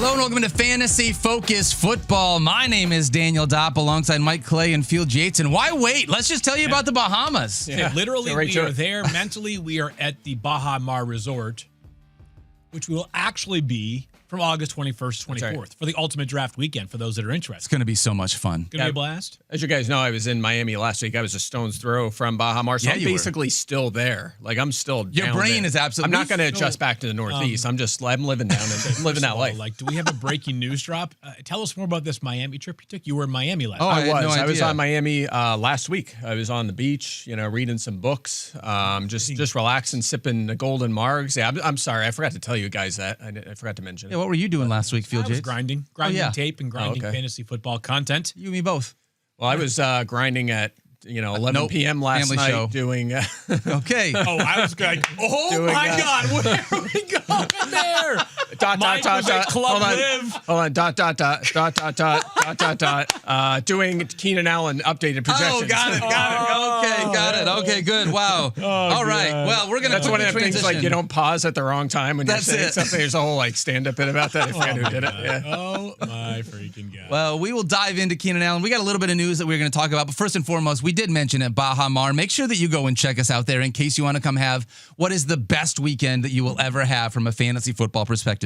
Hello and welcome to Fantasy Focus Football. My name is Daniel Dopp alongside Mike Clay and Field Yates. And why wait? Let's just tell you about the Bahamas. Yeah. Literally, we are there. Mentally, we are at the Baha Mar Resort, which will actually be from August 21st, 24th for the Ultimate Draft Weekend for those that are interested. It's going to be so much fun. Going to be a blast. As you guys know, I was in Miami last week. I was a stone's throw from Baha Mar, so I'm basically still there. Like, I'm still Your brain is absolutely... I'm not going to adjust back to the Northeast. I'm living down and living that life. Like, do we have a breaking news drop? Tell us more about this Miami trip you took. You were in Miami last week. I was on Miami last week. I was on the beach, reading some books, just relaxing, sipping the golden margs. Yeah, I'm sorry. I forgot to tell you guys that. I forgot to mention it. Yeah, what were you doing last week, Field I was grinding tape and grinding fantasy football content. You and me both. Well, I was grinding at 11 p.m. last night show. doing. Okay. Oh, I was like, oh my God, where are we going there? Hold on. Doing Keenan Allen updated projections. Oh, got it. Okay, got it. Okay, good. Wow. All right. Well, we're going to That's one of the things, like, you don't pause at the wrong time when you're saying something. There's a whole, stand-up bit about that. I forget who did it. Yeah. Oh, my freaking God. Well, we will dive into Keenan Allen. We got a little bit of news that we're going to talk about, but first and foremost, we did mention at Baha Mar. Make sure that you go and check us out there in case you want to come have what is the best weekend that you will ever have from a fantasy football perspective.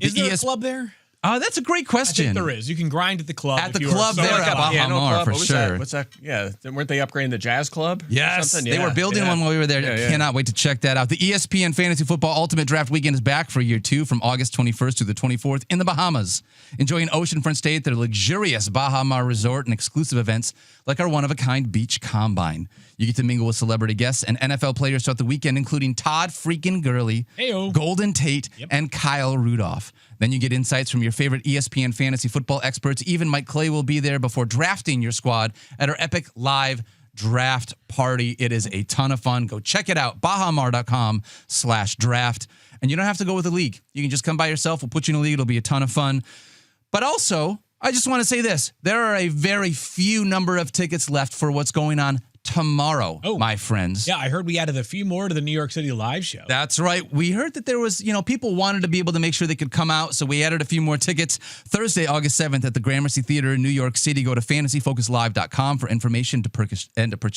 Is there a club there? That's a great question. I think there is. You can grind at the club. At the club there at Baha Mar, for sure. What's that? Yeah. Weren't they upgrading the Jazz Club? Yes. They were building one while we were there. Cannot wait to check that out. The ESPN Fantasy Football Ultimate Draft Weekend is back for year 2 from August 21st to the 24th in the Bahamas. Enjoy an oceanfront stay at their luxurious Baha Mar Resort and exclusive events like our one-of-a-kind beach combine. You get to mingle with celebrity guests and NFL players throughout the weekend, including Todd freaking Gurley, Golden Tate, and Kyle Rudolph. Then you get insights from your favorite ESPN fantasy football experts. Even Mike Clay will be there before drafting your squad at our epic live draft party. It is a ton of fun. Go check it out, bahamar.com/draft. And you don't have to go with a league. You can just come by yourself. We'll put you in a league. It'll be a ton of fun. But also, I just want to say this. There are a very few number of tickets left for what's going on tomorrow, my friends. Yeah, I heard we added a few more to the New York City live show. That's right. We heard that there was, people wanted to be able to make sure they could come out, so we added a few more tickets. Thursday, August 7th at the Gramercy Theater in New York City. Go to fantasyfocuslive.com for information to purchase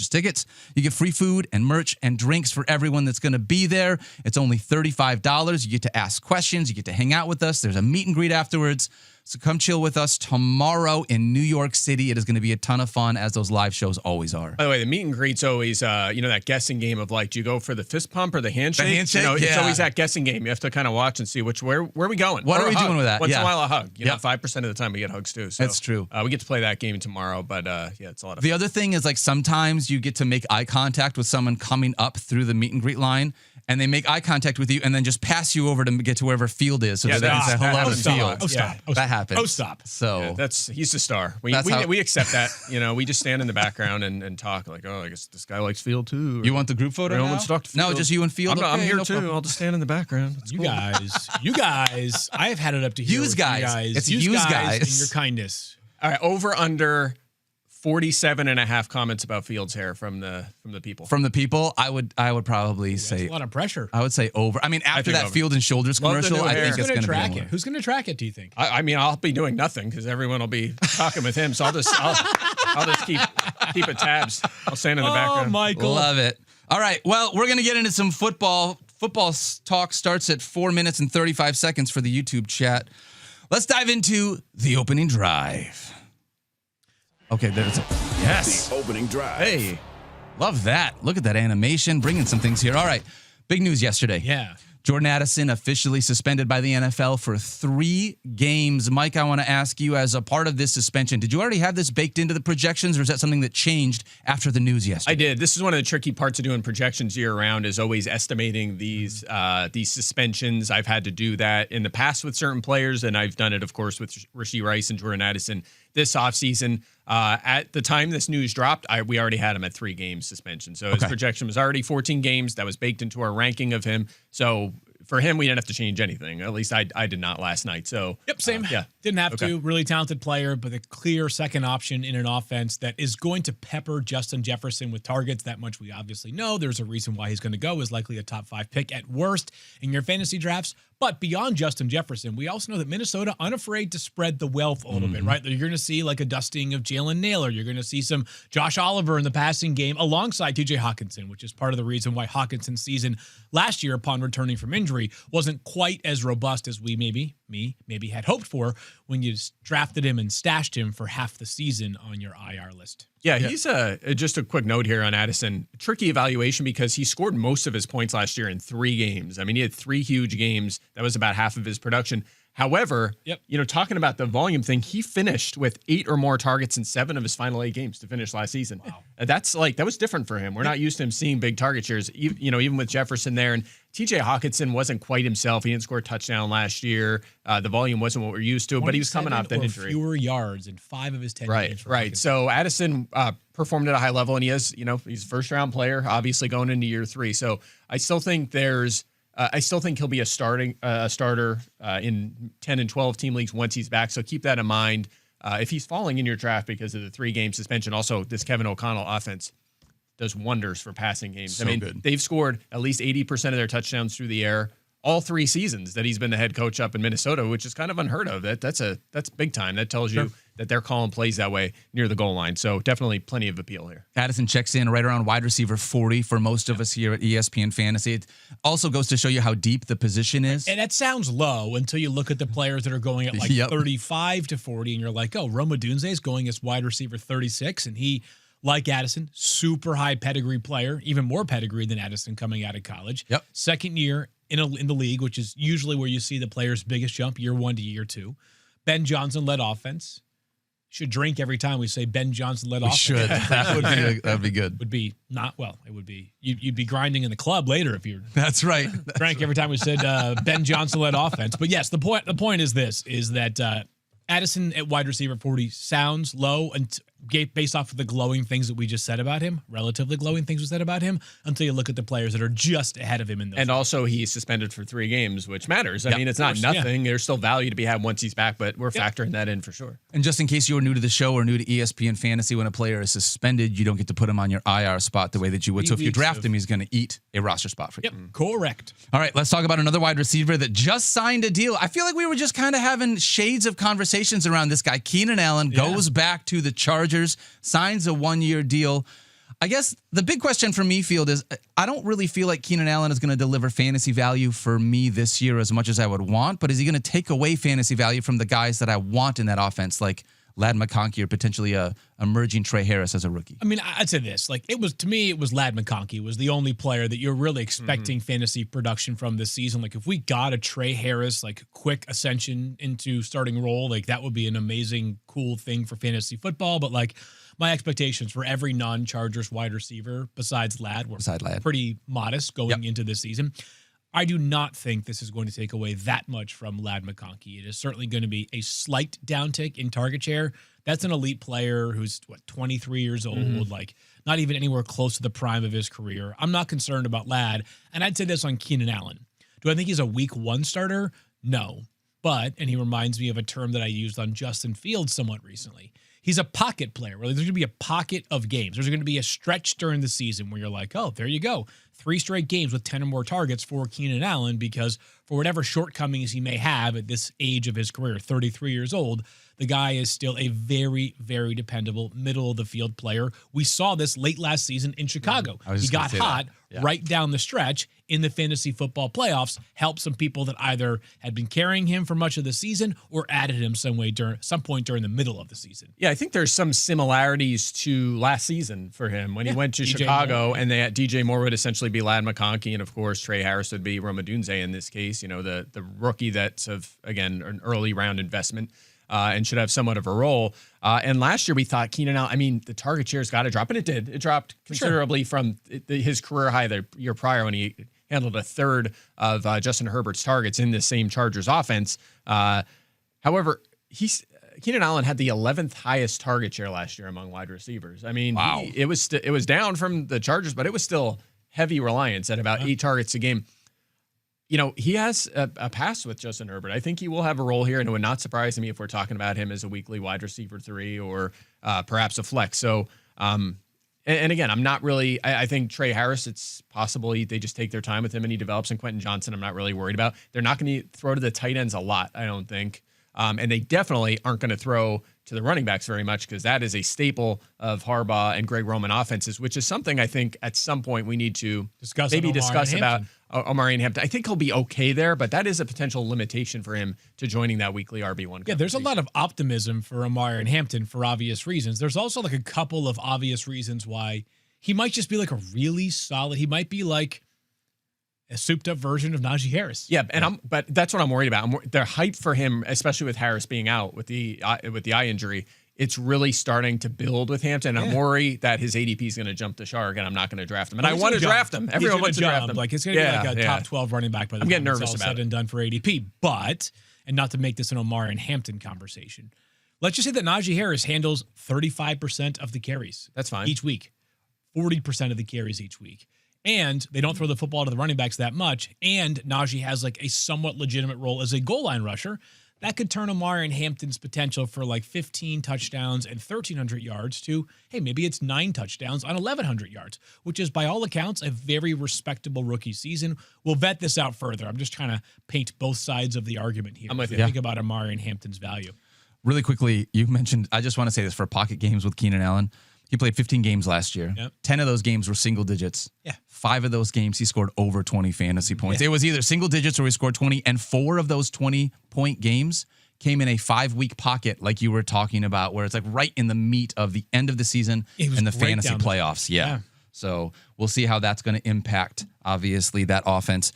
tickets. You get free food and merch and drinks for everyone that's going to be there. It's only $35. You get to ask questions. You get to hang out with us. There's a meet and greet afterwards. So come chill with us tomorrow in New York City. It is going to be a ton of fun, as those live shows always are. By the way, the meet and greet's always, that guessing game of, do you go for the fist pump or the handshake? The handshake, It's always that guessing game. You have to kind of watch and see where are we going? What are we doing with that? Once in a while, a hug. 5% of the time we get hugs, too. So, that's true. We get to play that game tomorrow, but, it's a lot of fun. The other thing is, sometimes you get to make eye contact with someone coming up through the meet and greet line, and they make eye contact with you and then just pass you over to get to wherever field is. So that hello to field. Oh, stop. That happens. Oh, stop. So he's the star. We accept that. We just stand in the background and talk I guess this guy likes field too. You want the group photo now? No, just you and field. I'm here too. Problem. I'll just stand in the background. It's you cool. guys, I have had it up to here. Use guys. It's use guys and your kindness. All right, over under 47.5 comments about Fields' hair from the people. From the people, I would probably say that's a lot of pressure. I would say over. I mean, after that Field and Shoulders commercial, I think it's going to track it. Who's going to track it? Do you think? I'll be doing nothing because everyone will be talking with him. So I'll just keep it tabs. I'll stand in the background. Oh, Michael, love it. All right, well, we're going to get into some football. Football talk starts at 4 minutes and 35 seconds for the YouTube chat. Let's dive into the opening drive. Okay, there's a yes. The opening drive. Hey, love that. Look at that animation, bringing some things here. All right, big news yesterday. Yeah. Jordan Addison officially suspended by the NFL for 3 games. Mike, I want to ask you, as a part of this suspension, did you already have this baked into the projections, or is that something that changed after the news yesterday? I did. This is one of the tricky parts of doing projections year-round, is always estimating these suspensions. I've had to do that in the past with certain players, and I've done it, of course, with Rashee Rice and Jordan Addison this offseason. At the time this news dropped, we already had him at 3 games suspension. So his projection was already 14 games. That was baked into our ranking of him. So for him, we didn't have to change anything. At least I did not last night. So same. Didn't have to. Really talented player, but a clear second option in an offense that is going to pepper Justin Jefferson with targets. That much we obviously know. There's a reason why he's going to go. Is likely a top 5 pick at worst in your fantasy drafts. But beyond Justin Jefferson, we also know that Minnesota unafraid to spread the wealth a little bit, right? You're going to see like a dusting of Jalen Naylor. You're going to see some Josh Oliver in the passing game alongside TJ Hawkinson, which is part of the reason why Hawkinson's season last year upon returning from injury wasn't quite as robust as we maybe had hoped for when you drafted him and stashed him for half the season on your IR list. Yeah, he's just a quick note here on Addison. Tricky evaluation because he scored most of his points last year in 3 games. I mean, he had 3 huge games. That was about half of his production. However, talking about the volume thing, he finished with 8 or more targets in 7 of his final 8 games to finish last season. Wow. That was different for him. We're not used to him seeing big target shares, even with Jefferson there. And TJ Hawkinson wasn't quite himself. He didn't score a touchdown last year. The volume wasn't what we're used to, but he was coming off that injury. Fewer yards in 5 of his 10 games. Right. So Addison performed at a high level, and he's a first-round player, obviously going into year 3. So I still think he'll be a starter in 10 and 12 team leagues once he's back. So keep that in mind. If he's falling in your draft because of the 3-game suspension, also this Kevin O'Connell offense does wonders for passing games. So good. They've scored at least 80% of their touchdowns through the air all 3 seasons that he's been the head coach up in Minnesota, which is kind of unheard of. That's big time. That tells you that they're calling plays that way near the goal line. So definitely plenty of appeal here. Addison checks in right around wide receiver 40 for most of us here at ESPN Fantasy. It also goes to show you how deep the position is. And that sounds low until you look at the players that are going at like 35 to 40, and you're like, oh, Rome Odunze is going as wide receiver 36, and he, like Addison, super high pedigree player, even more pedigree than Addison coming out of college. Yep. Second year in the league, which is usually where you see the player's biggest jump, year 1 to year 2. Ben Johnson-led offense. Should drink every time we say Ben Johnson-led offense. Should. That would be good. Would be not well. It would be you'd be grinding in the club later if you're. That's right. Drank every time we said Ben Johnson-led offense. But yes, the point is that Addison at wide receiver 40 sounds low and based off of the glowing things that we just said about him, relatively glowing things we said about him, until you look at the players that are just ahead of him in those. And also he's suspended for 3 games, which matters. I mean, it's not nothing. There's still value to be had once he's back, but we're factoring that in for sure. And just in case you are new to the show or new to ESPN Fantasy, when a player is suspended, you don't get to put him on your IR spot the way that you would. So if you draft him, he's going to eat a roster spot for you. Yep, correct. All right, let's talk about another wide receiver that just signed a deal. I feel like we were just kind of having shades of conversations around this guy. Keenan Allen goes back to the Chargers, signs a 1-year deal. I guess the big question for me, Field, is I don't really feel like Keenan Allen is going to deliver fantasy value for me this year as much as I would want, but is he going to take away fantasy value from the guys that I want in that offense, like Ladd McConkey or potentially a emerging Trey Harris as a rookie? I mean, I'd say this. Like, it was Ladd McConkey was the only player that you're really expecting fantasy production from this season. Like, if we got a Trey Harris, like, quick ascension into starting role, like, that would be an amazing, cool thing for fantasy football. But, like, my expectations for every non-Chargers wide receiver besides Ladd were pretty modest going into this season. I do not think this is going to take away that much from Ladd McConkey. It is certainly going to be a slight downtick in target share. That's an elite player who's, 23 years old, like not even anywhere close to the prime of his career. I'm not concerned about Ladd. And I'd say this on Keenan Allen. Do I think he's a week 1 starter? No. But, and he reminds me of a term that I used on Justin Fields somewhat recently, he's a pocket player. There's going to be a pocket of games. There's going to be a stretch during the season where you're like, oh, there you go. 3 straight games with 10 or more targets for Keenan Allen, because for whatever shortcomings he may have at this age of his career, 33 years old, the guy is still a very, very dependable middle-of-the-field player. We saw this late last season in Chicago. He got hot right down the stretch in the fantasy football playoffs, helped some people that either had been carrying him for much of the season or added him some point during the middle of the season. Yeah, I think there's some similarities to last season for him when he went to Chicago, and DJ Moore would essentially be Ladd McConkey, and of course Trey Harris would be Rome Odunze in this case, the rookie that's again an early round investment. And should have somewhat of a role. And last year we thought Keenan Allen, the target share's got to drop, and it did. It dropped considerably from his career high the year prior when he handled a third of Justin Herbert's targets in the same Chargers offense. However, Keenan Allen had the 11th highest target share last year among wide receivers. I mean, it was down from the Chargers, but it was still heavy reliance at about 8 targets a game. He has a pass with Justin Herbert. I think he will have a role here, and it would not surprise me if we're talking about him as a weekly wide receiver 3 or perhaps a flex. So, And again, I'm not really. I think Trey Harris. It's possible they just take their time with him and he develops. And Quentin Johnson, I'm not really worried about. They're not going to throw to the tight ends a lot, I don't think. And they definitely aren't going to throw to the running backs very much because that is a staple of Harbaugh and Greg Roman offenses, which is something I think at some point we need to discuss about Omari and Hampton. I think he'll be okay there, but that is a potential limitation for him to joining that weekly RB1. Yeah, there's a lot of optimism for Omari and Hampton for obvious reasons. There's also like a couple of obvious reasons why he might just be like a really solid. He might be like a souped-up version of Najee Harris. Yeah, but that's what I'm worried about. They're hyped for him, especially with Harris being out with the eye injury. It's really starting to build with Hampton. I'm worried that his ADP is going to jump the shark, and I'm not going to draft him. And I want to draft him. Everyone wants to draft him. Like it's going to be like a top 12 running back by the time it's all said and done for ADP. But, and not to make this an Omari and Hampton conversation, let's just say that Najee Harris handles 35% of the carries. That's fine. Each week. 40% of the carries each week. And they don't throw the football to the running backs that much. And Najee has like a somewhat legitimate role as a goal line rusher. That could turn Omari and Hampton's potential for like 15 touchdowns and 1,300 yards to, hey, maybe it's 9 touchdowns on 1,100 yards, which is by all accounts a very respectable rookie season. We'll vet this out further. I'm just trying to paint both sides of the argument here. I'm with you. Think about Omari and Hampton's value. Really quickly, you mentioned, I just want to say this for pocket games with Keenan Allen. He played 15 games last year. Yep. 10 of those games were single digits. Yeah. 5 of those games, he scored over 20 fantasy points. Yeah. It was either single digits or he scored 20, and 4 of those 20-point games came in a 5-week pocket like you were talking about, where it's like right in the meat of the end of the season and the fantasy playoffs. Yeah. So we'll see how that's going to impact, obviously, that offense.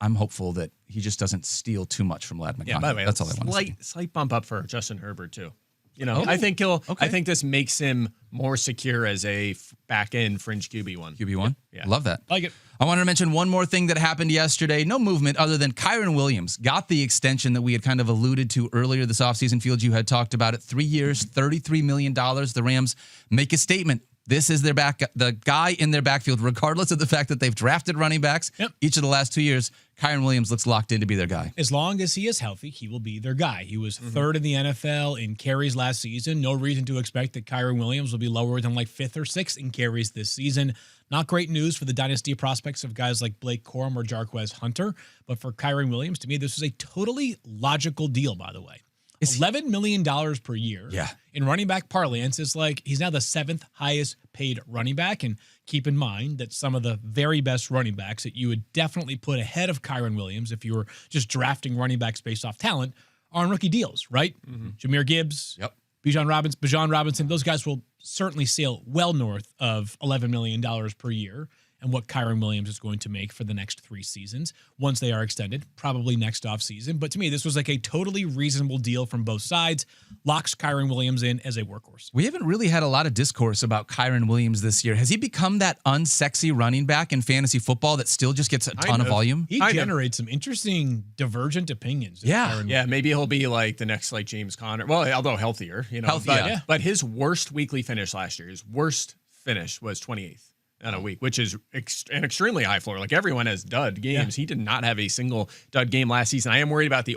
I'm hopeful that he just doesn't steal too much from Lad McConkey. Yeah, by the way, that's all I want to say. Slight bump up for Justin Herbert, too. You know, I think I think this makes him more secure as a back end fringe QB1. QB1? Yeah. Love that. Like it. I wanted to mention one more thing that happened yesterday. No movement other than Kyren Williams got the extension that we had kind of alluded to earlier this offseason. Fields, you had talked about it. 3 years, $33 million. The Rams make a statement. This is the guy in their backfield, regardless of the fact that they've drafted running backs each of the last 2 years. Kyren Williams looks locked in to be their guy. As long as he is healthy, he will be their guy. He was third in the NFL in carries last season. No reason to expect that Kyren Williams will be lower than like 5th or 6th in carries this season. Not great news for the dynasty prospects of guys like Blake Corum or Jarquez Hunter. But for Kyren Williams, to me, this is a totally logical deal, by the way. $11 million per year in running back parlance is like he's now the 7th highest paid running back. And keep in mind that some of the very best running backs that you would definitely put ahead of Kyren Williams if you were just drafting running backs based off talent are on rookie deals, right? Jahmyr Gibbs, Bijan Robinson, those guys will certainly sail well north of $11 million per year. And what Kyren Williams is going to make for the next 3 seasons once they are extended, probably next offseason. But to me, this was like a totally reasonable deal from both sides. Locks Kyren Williams in as a workhorse. We haven't really had a lot of discourse about Kyren Williams this year. Has he become that unsexy running back in fantasy football that still just gets a ton of volume? He generates some interesting divergent opinions. Yeah, maybe he'll be like the next like James Conner. Well, although healthier, you know. But his worst weekly finish last year, his worst finish was 28th. On a week, which is an extremely high floor. Like everyone has dud games. He did not have a single dud game last season. I am worried about the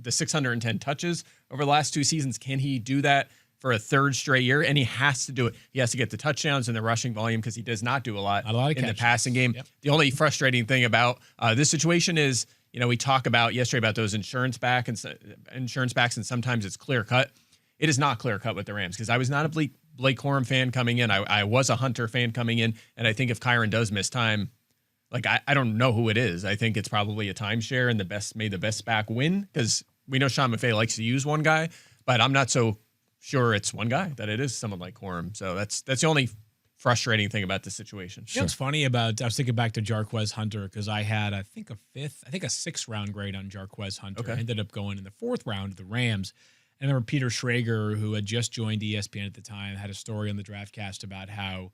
610 touches over the last 2 seasons. Can he do that for a 3rd straight year? And he has to do it. He has to get the touchdowns and the rushing volume because he does not do a lot in the passing game. The only frustrating thing about this situation is, you know, we talk about yesterday about those insurance backs, and sometimes it's clear cut. It is not clear cut with the Rams because I was not a Blake Corum fan coming in. I was a Hunter fan coming in. And I think if Kyren does miss time, like I don't know who it is. I think it's probably a timeshare and the best back win because we know Sean McVay likes to use one guy, but I'm not so sure it's one guy that it is someone like Corum. So that's the only frustrating thing about this situation. You know what's funny about, I was thinking back to Jarquez Hunter because I had, I think a 6th round grade on Jarquez Hunter. I ended up going in the 4th round to the Rams. And I remember Peter Schrager, who had just joined ESPN at the time, had a story on the DraftCast about how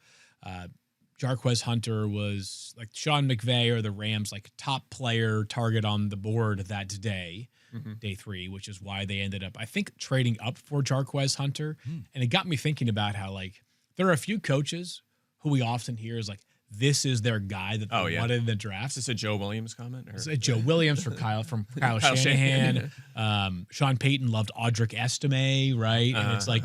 Jarquez Hunter was like Sean McVay or the Rams' like top player target on the board that day, day 3, which is why they ended up, I think, trading up for Jarquez Hunter. And it got me thinking about how like there are a few coaches who we often hear is like, this is their guy that they wanted in the draft. Is this a Joe Williams comment? It's a Joe Williams from Kyle Shanahan. Sean Payton loved Audric Estime, right? And it's like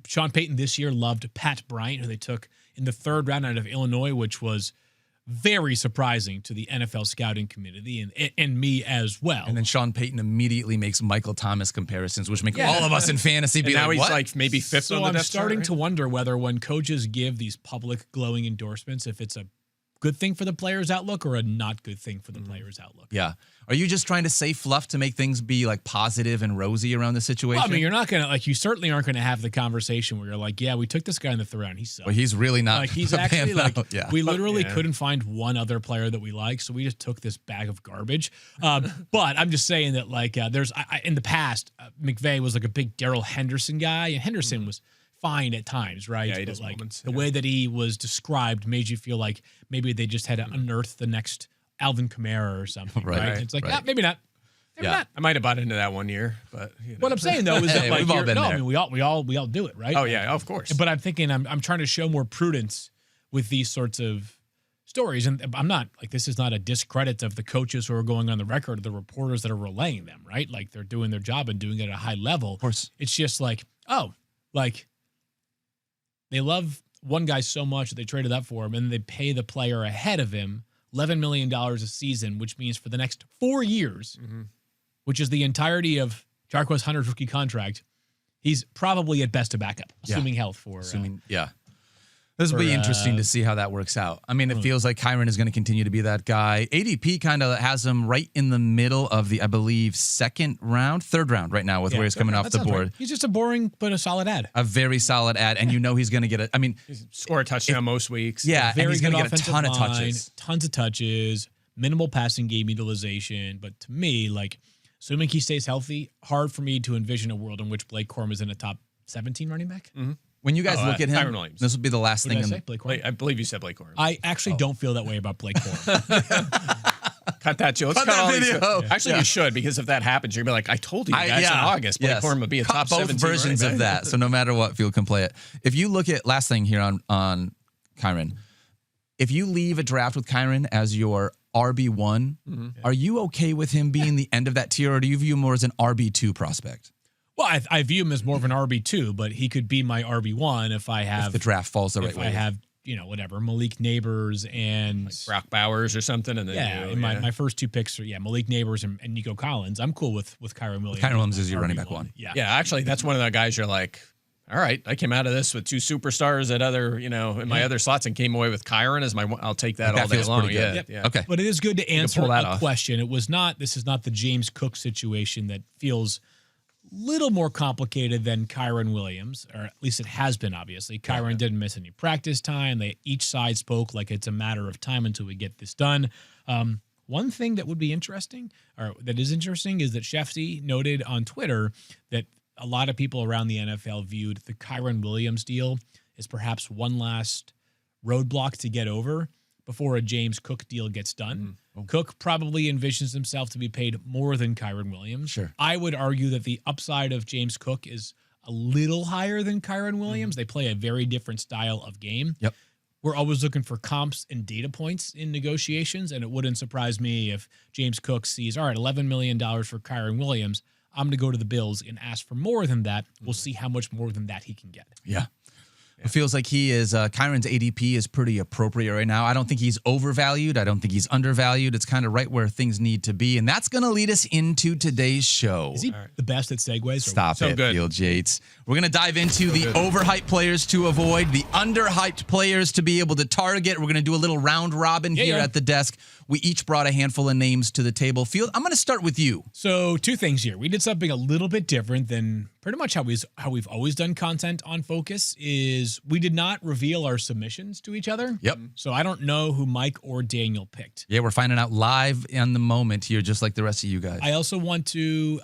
Sean Payton this year loved Pat Bryant, who they took in the 3rd round out of Illinois, which was very surprising to the NFL scouting community and me as well. And then Sean Payton immediately makes Michael Thomas comparisons, which make all of us in fantasy be and now like, he's what? like maybe 5th So on the I'm depth starting chart, to wonder whether when coaches give these public glowing endorsements, if it's a good thing for the player's outlook or a not good thing for the player's outlook. Yeah. Are you just trying to say fluff to make things be like positive and rosy around the situation? Well, I mean, you're not going to, like, you certainly aren't going to have the conversation where you're like, yeah, we took this guy in the 3rd round. He sucks. Well, he's really not. Like, he's actually like, we literally yeah. couldn't find one other player that we like, so we just took this bag of garbage. But I'm just saying that, like, there's, in the past, McVay was like a big Darrell Henderson guy, and Henderson was fine at times, right? Yeah, he but does like moments, the way that he was described made you feel like maybe they just had to unearth the next Alvin Kamara or something, right? Right, It's like, right. maybe not. Maybe not. I might have bought into that one year, but What I'm saying though is that Hey, like we've all been no, there. I mean we all do it, right? Oh yeah, of course. But I'm thinking I'm trying to show more prudence with these sorts of stories, and I'm not like, this is not a discredit of the coaches who are going on the record, or the reporters that are relaying them, right? Like, they're doing their job and doing it at a high level. Of course. It's just like, oh, like, they love one guy so much that they traded up for him, and they pay the player ahead of him $11 million a season, which means for the next 4 years, which is the entirety of Jarquez Hunter's rookie contract, he's probably at best a backup, assuming health for. This will be interesting to see how that works out. I mean, it feels like Kyren is going to continue to be that guy. ADP kind of has him right in the middle of the, I believe, 3rd round right now with where he's coming off the board. Right. He's just a boring but a solid ad. A very solid ad, and you know he's going to get it. I mean, Score a touchdown most weeks. yeah, and Very he's good going to get a offensive ton of line, touches. tons of touches, minimal passing game utilization. But to me, like, assuming he stays healthy, hard for me to envision a world in which Blake Corum is in a top 17 running back. When you guys look at Kyren him, Williams. this will be the last What thing. did I say? Blake Corum? I believe you said Blake Corum. I actually don't feel that way about Blake Corum. Cut that, Joe. Let's Cut cut that all these- video. Actually, you should, because if that happens, you're going to be like, I told you guys in August, Blake Corum would be a Cut top both 17 versions running of back. that. So no matter what field can play it. If you look at last thing here on Kyren, if you leave a draft with Kyren as your RB1, are you okay with him being the end of that tier, or do you view him more as an RB2 prospect? Well, I view him as more of an RB2, but he could be my RB1 if I have If the draft falls the right if way. I have, whatever, Malik Neighbors and Brock Bowers or something. And then my first 2 picks are Malik Neighbors and Nico Collins. I'm cool with Kyren Williams. Kyren Williams is your running back one. Yeah. Yeah, actually, that's one of the guys you're like, all right, I came out of this with 2 superstars at other, in my other slots, and came away with Kyren as my one. I'll take that That all day feels long. pretty good. Yeah. Okay. But it is good to answer pull that a off. question. This is not the James Cook situation that feels little more complicated than Kyren Williams, or at least it has been, obviously. Kyren didn't miss any practice time. Each side spoke like it's a matter of time until we get this done. One thing that would be interesting, or that is interesting, is that Shefty noted on Twitter that a lot of people around the NFL viewed the Kyren Williams deal as perhaps one last roadblock to get over before a James Cook deal gets done. Cook probably envisions himself to be paid more than Kyren Williams. Sure. I would argue that the upside of James Cook is a little higher than Kyren Williams. They play a very different style of game. Yep. We're always looking for comps and data points in negotiations, and it wouldn't surprise me if James Cook sees, all right, $11 million for Kyren Williams. I'm going to go to the Bills and ask for more than that. We'll see how much more than that he can get. Yeah. It feels like he is, Kyren's ADP is pretty appropriate right now. I don't think he's overvalued. I don't think he's undervalued. It's kind of right where things need to be. And that's going to lead us into today's show. Is he the best at segues? Stop So it, good. Field Yates. We're going to dive into the overhyped players to avoid, the underhyped players to be able to target. We're going to do a little round robin here at the desk. We each brought a handful of names to the table. Field, I'm going to start with you. So 2 things here. We did something a little bit different than pretty much how we've always done content on Focus. Is we did not reveal our submissions to each other. Yep. So I don't know who Mike or Daniel picked. Yeah, we're finding out live in the moment here, just like the rest of you guys. I also want to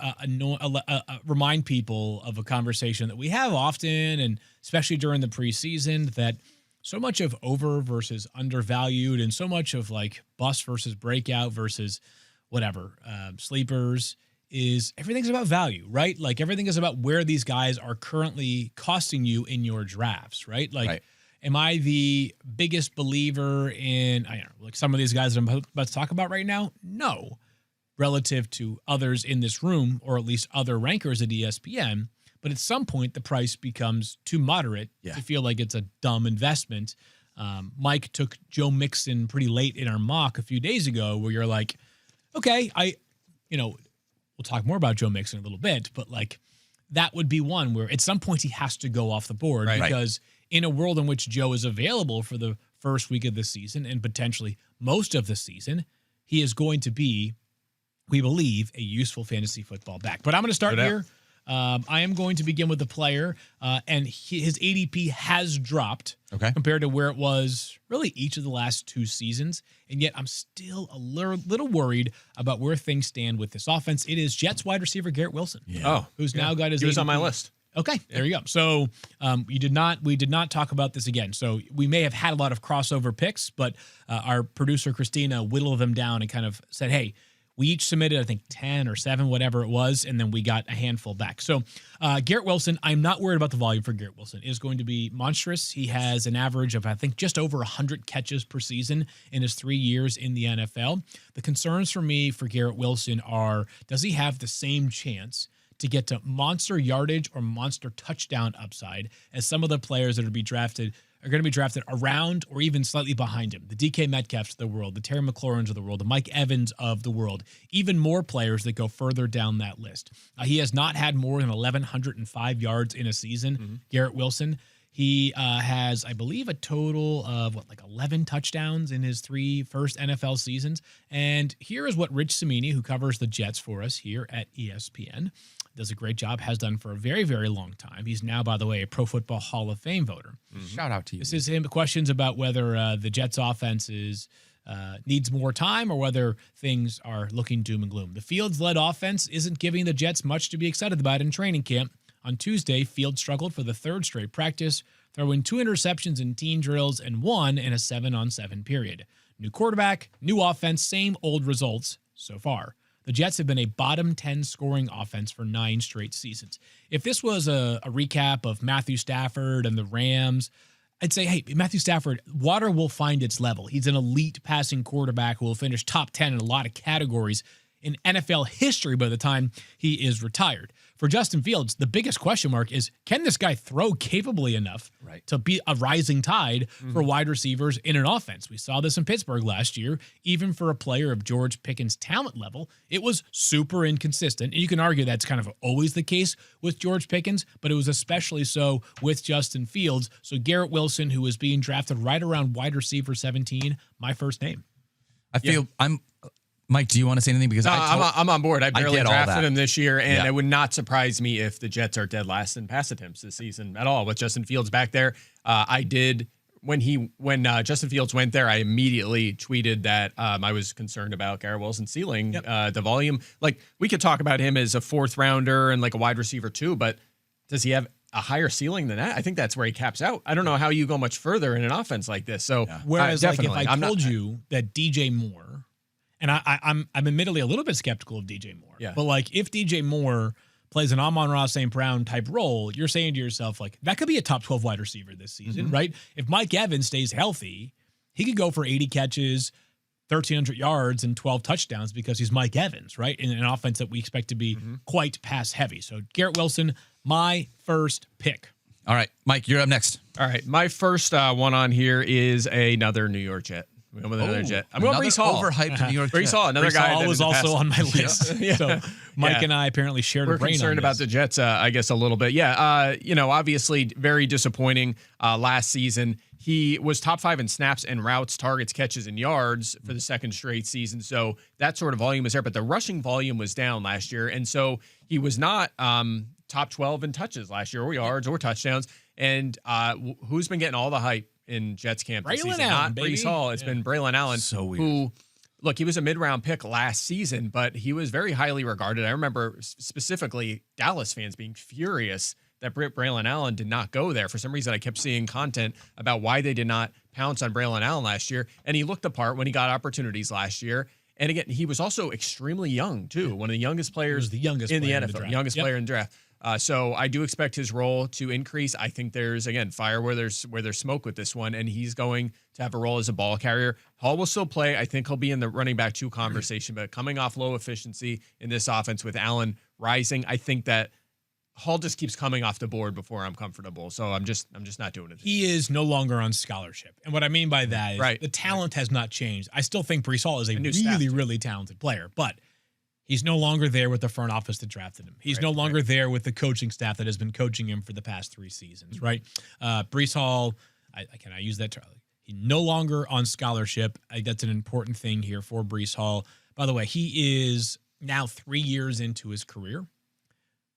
remind people of a conversation that we have often, and especially during the preseason, that so much of over versus undervalued, and so much of like bust versus breakout versus whatever, sleepers, is everything's about value, right? Like everything is about where these guys are currently costing you in your drafts, right? Like, am I the biggest believer in, I don't know, like some of these guys that I'm about to talk about right now? No. Relative to others in this room, or at least other rankers at ESPN. But at some point, the price becomes too moderate to feel like it's a dumb investment. Mike took Joe Mixon pretty late in our mock a few days ago, where you're like, okay, we'll talk more about Joe Mixon in a little bit, but like that would be one where at some point he has to go off the board because in a world in which Joe is available for the first week of the season and potentially most of the season, he is going to be, we believe, a useful fantasy football back. But I'm going to start here. I am going to begin with the player, and his ADP has dropped compared to where it was really each of the last 2 seasons, and yet I'm still a little worried about where things stand with this offense. It is Jets wide receiver Garrett Wilson, who's now got his He was ADP. on my list. Okay, there you go. So we did not talk about this again. So we may have had a lot of crossover picks, but our producer Christina whittled them down and kind of said, hey, we each submitted, I think, 10 or 7, whatever it was, and then we got a handful back. So Garrett Wilson, I'm not worried about the volume for Garrett Wilson. It is going to be monstrous. He has an average of, I think, just over 100 catches per season in his 3 years in the NFL. The concerns for me for Garrett Wilson are, does he have the same chance to get to monster yardage or monster touchdown upside as some of the players that are going to be drafted around or even slightly behind him? The DK Metcalfs of the world, the Terry McLaurins of the world, the Mike Evans of the world, even more players that go further down that list. He has not had more than 1,105 yards in a season, Garrett Wilson. He has, I believe, a total of 11 touchdowns in his 3 first NFL seasons. And here is what Rich Cimini, who covers the Jets for us here at ESPN, does a great job, has done for a very, very long time. He's now, by the way, a Pro Football Hall of Fame voter. Shout out to you. This is him. Questions about whether the Jets offense needs more time or whether things are looking doom and gloom. The Fields-led offense isn't giving the Jets much to be excited about in training camp. On Tuesday, Fields struggled for the 3rd straight practice, throwing 2 interceptions in team drills and 1 in a 7-on-7 period. New quarterback, new offense, same old results so far. The Jets have been a bottom 10 scoring offense for 9 straight seasons. If this was a recap of Matthew Stafford and the Rams, I'd say, hey, Matthew Stafford, water will find its level. He's an elite passing quarterback who will finish top 10 in a lot of categories in NFL history by the time he is retired. For Justin Fields, the biggest question mark is, can this guy throw capably enough to be a rising tide for wide receivers in an offense? We saw this in Pittsburgh last year. Even for a player of George Pickens' talent level, it was super inconsistent. And you can argue that's kind of always the case with George Pickens, but it was especially so with Justin Fields. So Garrett Wilson, who is being drafted right around wide receiver 17, my first name. I feel Mike, do you want to say anything? Because I'm on board. I barely drafted him this year, and it would not surprise me if the Jets are dead last in pass attempts this season at all with Justin Fields back there. I did when Justin Fields went there, I immediately tweeted that I was concerned about Garrett Wilson's ceiling, the volume. Like, we could talk about him as a 4th rounder and like a wide receiver too, but does he have a higher ceiling than that? I think that's where he caps out. I don't know how you go much further in an offense like this. So, whereas like if I told you that DJ Moore, and I'm admittedly a little bit skeptical of DJ Moore, but like if DJ Moore plays an Amon-Ra St. Brown type role, you're saying to yourself, like, that could be a top 12 wide receiver this season, right? If Mike Evans stays healthy, he could go for 80 catches, 1,300 yards, and 12 touchdowns because he's Mike Evans, right? In an offense that we expect to be quite pass heavy. So Garrett Wilson, my first pick. All right, Mike, you're up next. All right, my first one on here is another New York Jet. I'm going with another Jet. I'm going Breece Hall. Overhyped New York Breece Hall, another Breece guy Hall was also on my list. So Mike and I apparently shared a brain on this. We're concerned about the Jets, I guess, a little bit. Obviously very disappointing last season. He was top 5 in snaps and routes, targets, catches, and yards for the second straight season. So that sort of volume is there, but the rushing volume was down last year. And so he was not top 12 in touches last year, or yards, or touchdowns. And who's been getting all the hype in Jets camp this season? Not Breece Hall. It's been Braylon Allen. So weird. Who, look, he was a mid-round pick last season, but he was very highly regarded. I remember specifically Dallas fans being furious that Braylon Allen did not go there. For some reason, I kept seeing content about why they did not pounce on Braylon Allen last year, and he looked the part when he got opportunities last year. And again, he was also extremely young, too. One of the youngest players in the NFL, youngest player in the draft. So I do expect his role to increase. I think there's, again, fire where there's smoke with this one, and he's going to have a role as a ball carrier. Hall will still play. I think he'll be in the running back 2 conversation, but coming off low efficiency in this offense with Allen rising, I think that Hall just keeps coming off the board before I'm comfortable. So I'm just not doing it. He is no longer on scholarship. And what I mean by that is the talent has not changed. I still think Breece Hall is a really, really talented player, but he's no longer there with the front office that drafted him. He's no longer there with the coaching staff that has been coaching him for the past 3 seasons, right? Breece Hall, I use that term. He's no longer on scholarship. I think that's an important thing here for Breece Hall. By the way, he is now 3 years into his career.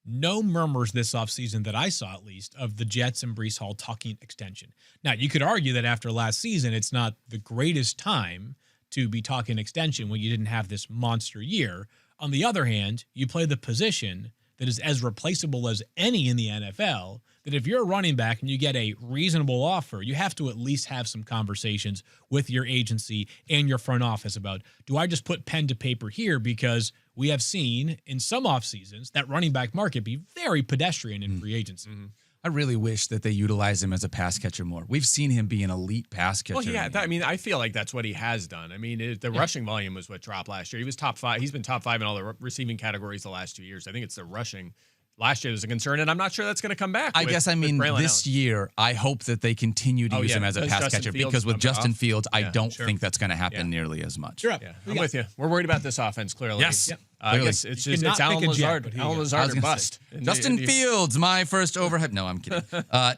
No murmurs this offseason that I saw, at least, of the Jets and Breece Hall talking extension. Now, you could argue that after last season, it's not the greatest time to be talking extension when you didn't have this monster year. On the other hand, you play the position that is as replaceable as any in the NFL, that if you're a running back and you get a reasonable offer, you have to at least have some conversations with your agency and your front office about, do I just put pen to paper here? Because we have seen in some off seasons that running back market be very pedestrian in free agency. I really wish that they utilize him as a pass catcher more. We've seen him be an elite pass catcher. Well, yeah, I feel like that's what he has done. I mean, the rushing volume was what dropped last year. He was top 5. He's been top 5 in all the receiving categories the last 2 years. I think it's the rushing. Last year was a concern, and I'm not sure that's going to come back. This year, I hope that they continue to use him as a pass catcher because with Justin Fields, I don't think that's going to happen nearly as much. Sure. Yeah, I'm with you. We're worried about this offense, clearly. Yes. I guess it's Alan Lazard. Alan Lazard or bust. Justin Fields, my first overhyped. No, I'm kidding.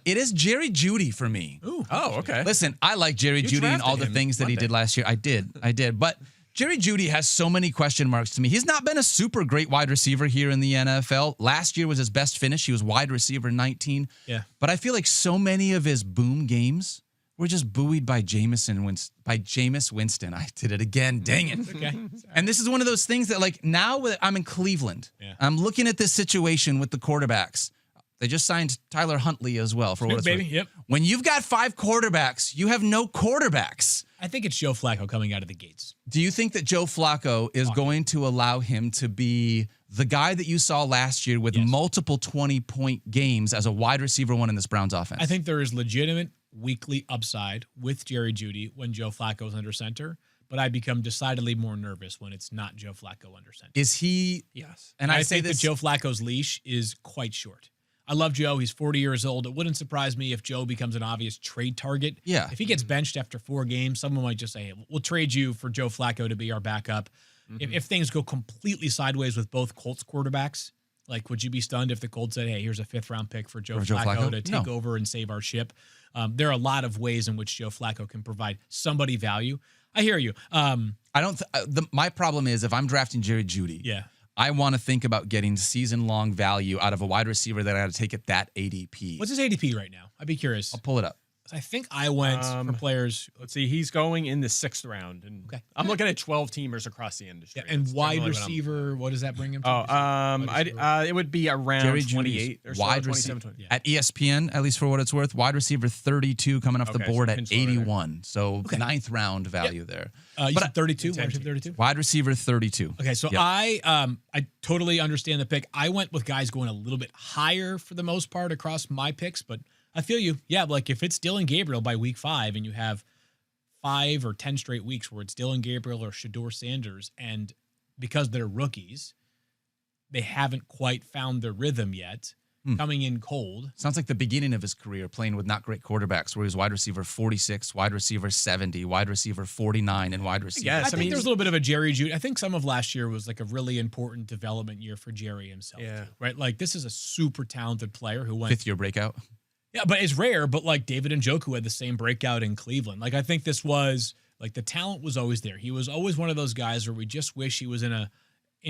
It is Jerry Jeudy for me. Ooh. Oh, okay. Listen, I like Jerry Jeudy and all the things that he did last year. I did. But Jerry Jeudy has so many question marks to me. He's not been a super great wide receiver here in the NFL. Last year was his best finish. He was wide receiver 19. Yeah. But I feel like so many of his boom games were just buoyed by Jameis Winston. I did it again. Dang it. Okay. And this is one of those things that, like, now I'm in Cleveland. Yeah. I'm looking at this situation with the quarterbacks. They just signed Tyler Huntley as well for what it's worth. Yep. When you've got 5 quarterbacks, you have no quarterbacks. I think it's Joe Flacco coming out of the gates. Do you think that Joe Flacco is going to allow him to be the guy that you saw last year with multiple 20-point games as a wide receiver one in this Browns offense? I think there is legitimate weekly upside with Jerry Jeudy when Joe Flacco is under center, but I become decidedly more nervous when it's not Joe Flacco under center. Is he? Yes. And I think that Joe Flacco's leash is quite short. I love Joe. He's 40 years old. It wouldn't surprise me if Joe becomes an obvious trade target. Yeah. If he gets benched after 4 games, someone might just say, hey, we'll trade you for Joe Flacco to be our backup. If things go completely sideways with both Colts quarterbacks, like, would you be stunned if the Colts said, hey, here's a 5th-round pick for Joe Flacco to take over and save our ship? There are a lot of ways in which Joe Flacco can provide somebody value. I hear you. My problem is if I'm drafting Jerry Jeudy, I want to think about getting season-long value out of a wide receiver that I got to take at that ADP. What's his ADP right now? I'd be curious. I'll pull it up. I think I went for players. Let's see. He's going in the 6th round, and I'm looking at 12 teamers across the industry. Yeah, and wide receiver, what does that bring him to? It would be around Jerry 28 or so, wide 27, receiver at ESPN, at least for what it's worth. Wide receiver 32 coming off the board at 81. So 9th round value there. You said 32. Wide receiver 32. Wide receiver 32. Okay, so I totally understand the pick. I went with guys going a little bit higher for the most part across my picks, but I feel you. Yeah, like if it's Dylan Gabriel by week 5 and you have 5 or 10 straight weeks where it's Dylan Gabriel or Shedeur Sanders, and because they're rookies, they haven't quite found their rhythm yet, coming in cold. Sounds like the beginning of his career playing with not great quarterbacks, where he was wide receiver 46, wide receiver 70, wide receiver 49, and wide receiver. Yes, I think there's a little bit of a Jerry Jeudy. I think some of last year was like a really important development year for Jerry himself. Yeah. Too, right? Like this is a super talented player who went 5th-year breakout. Yeah, but it's rare. But like David Njoku had the same breakout in Cleveland. Like I think this was like the talent was always there. He was always one of those guys where we just wish he was in a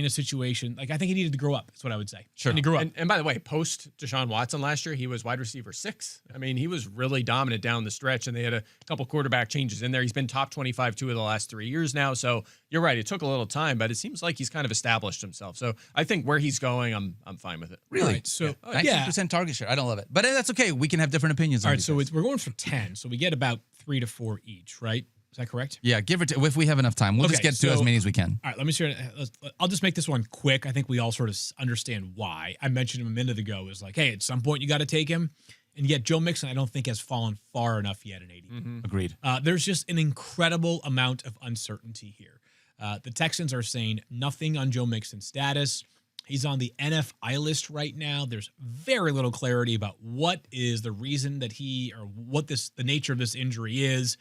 situation. Like I think he needed to grow up. That's what I would say. Sure. And he grew up. And by the way, post Deshaun Watson last year, he was wide receiver 6. I mean, he was really dominant down the stretch, and they had a couple quarterback changes in there. He's been top 25 2 of the last 3 years now. So you're right. It took a little time, but it seems like he's kind of established himself. So I think where he's going, I'm fine with it. Really? Right, so 19% target share. I don't love it, but that's okay. We can have different opinions. All right. So we're going for 10. So we get about 3 to 4 each, right? Is that correct? Yeah, give it to if we have enough time. We'll just get to as many as we can. All right, let me share. I'll just make this one quick. I think we all sort of understand why. I mentioned him a minute ago. Is like, hey, at some point you got to take him, and yet Joe Mixon I don't think has fallen far enough yet in 80. Agreed. There's just an incredible amount of uncertainty here. The Texans are saying nothing on Joe Mixon's status. He's on the NFI list right now. There's very little clarity about what is the reason that the nature of this injury is.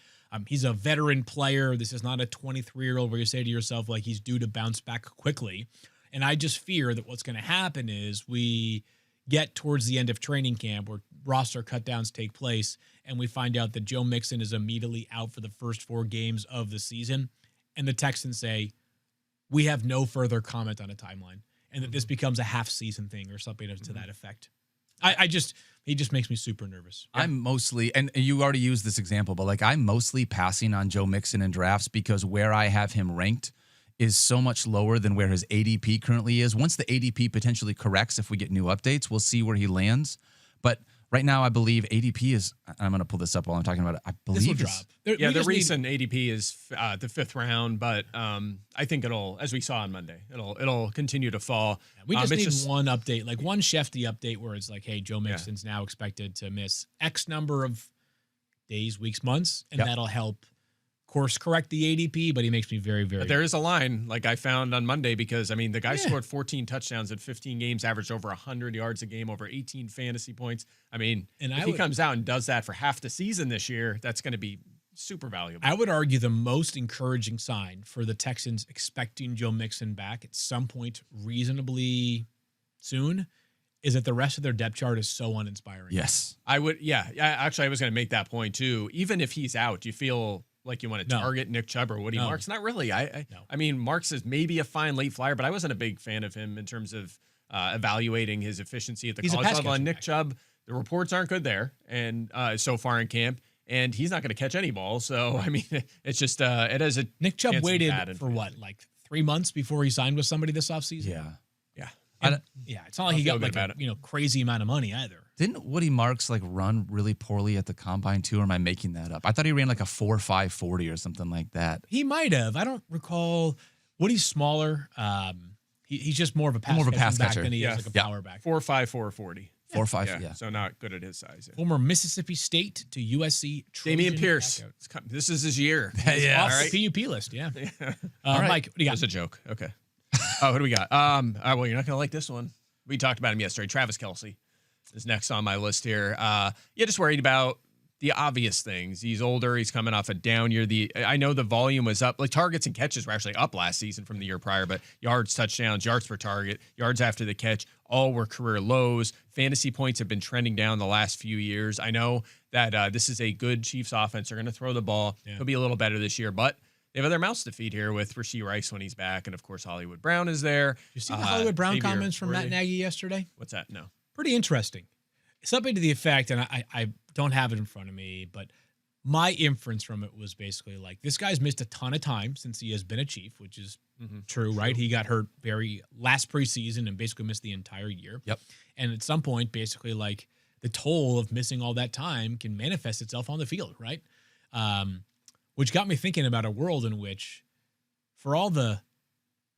He's a veteran player. This is not a 23-year-old where you say to yourself, like, he's due to bounce back quickly. And I just fear that what's going to happen is we get towards the end of training camp where roster cutdowns take place, and we find out that Joe Mixon is immediately out for the first 4 games of the season. And the Texans say, we have no further comment on a timeline, and that this becomes a half-season thing or something to that effect. He just makes me super nervous. I'm mostly, and you already used this example, but like I'm mostly passing on Joe Mixon in drafts because where I have him ranked is so much lower than where his ADP currently is. Once the ADP potentially corrects, if we get new updates, we'll see where he lands. But right now, I believe ADP is, I'm going to pull this up while I'm talking about it. I believe this will drop. The recent ADP is the 5th round, but I think it'll, as we saw on Monday, it'll continue to fall. Yeah, we just need one update, like one Shefty update where it's like, hey, Joe Mixon's now expected to miss X number of days, weeks, months, and that'll help course correct the ADP, but he makes me very, very... But there is a line like I found on Monday because, I mean, the guy scored 14 touchdowns in 15 games, averaged over 100 yards a game, over 18 fantasy points. I mean, if he comes out and does that for half the season this year, that's going to be super valuable. I would argue the most encouraging sign for the Texans expecting Joe Mixon back at some point reasonably soon is that the rest of their depth chart is so uninspiring. Yes. Actually, I was going to make that point too. Even if he's out, do you feel like you want to target Nick Chubb or Woody Marks? Not really. I mean, Marks is maybe a fine late flyer, but I wasn't a big fan of him in terms of evaluating his efficiency at the college level. And Nick Chubb, the reports aren't good there, and so far in camp, and he's not going to catch any balls. So I mean, it's just it has a Nick Chubb waited for what, like 3 months before he signed with somebody this offseason? Yeah. It's not like he got like a crazy amount of money either. Didn't Woody Marks like run really poorly at the combine too, or am I making that up? I thought he ran like a 4.5 40 or something like that. He might have. I don't recall. Woody's smaller. He's just more of a pass catcher than he is like a power back. 4.5 4.40. 4.5. Yeah. So not good at his size. Former Mississippi State to USC. Damian Pierce. This is his year. Off the PUP list. Yeah. All right. Mike, what do you got? That's a joke. Okay. Oh, who do we got? Well, you're not going to like this one. We talked about him yesterday. Travis Kelce is next on my list here. Just worried about the obvious things. He's older. He's coming off a down year. I know the volume was up. Like targets and catches were actually up last season from the year prior, but yards, touchdowns, yards per target, yards after the catch, all were career lows. Fantasy points have been trending down the last few years. I know that this is a good Chiefs offense. They're going to throw the ball. He'll be a little better this year, but they have other mouths to feed here with Rashee Rice when he's back, and of course Hollywood Brown is there. You see the Hollywood Brown comments from Matt Nagy yesterday? What's that? No. Pretty interesting. Something to the effect, and I don't have it in front of me, but my inference from it was basically like, this guy's missed a ton of time since he has been a Chief, which is true, right? He got hurt very last preseason and basically missed the entire year. Yep. And at some point, basically like the toll of missing all that time can manifest itself on the field, right? Which got me thinking about a world in which, for all the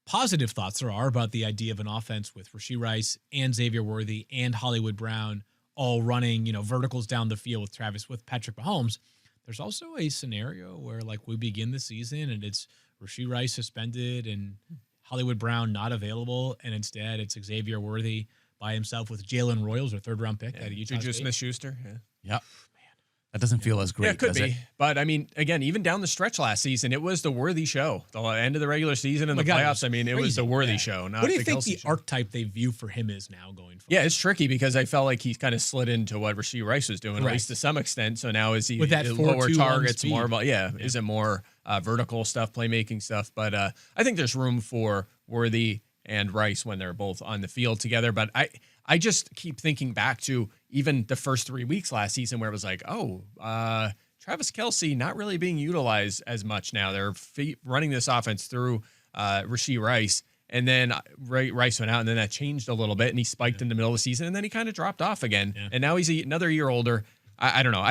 positive thoughts there are about the idea of an offense with Rashee Rice and Xavier Worthy and Hollywood Brown all running, verticals down the field with Patrick Mahomes, there's also a scenario where like we begin the season and it's Rashee Rice suspended and Hollywood Brown not available, and instead it's Xavier Worthy by himself with Jalen Royals, their 3rd round pick out of Utah State. Juju Smith-Schuster. Yep. That doesn't feel as great. Yeah, it could be. It? But I mean, again, even down the stretch last season, it was the Worthy show. The end of the regular season and the playoffs. I mean, it was the Worthy show. Not what do you the think Kelce the archetype they view for him is now going forward? Yeah, it's tricky because I felt like he's kind of slid into what Rashee Rice was doing, at least to some extent. So now is he with that lower targets, more about is it more vertical stuff, playmaking stuff? But I think there's room for Worthy and Rice when they're both on the field together. But I just keep thinking back to even the first 3 weeks last season where it was like, Travis Kelce not really being utilized as much now. They're running this offense through Rashee Rice, and then Rice went out, and then that changed a little bit, and he spiked in the middle of the season, and then he kind of dropped off again. Yeah. And now he's another year older. I don't know.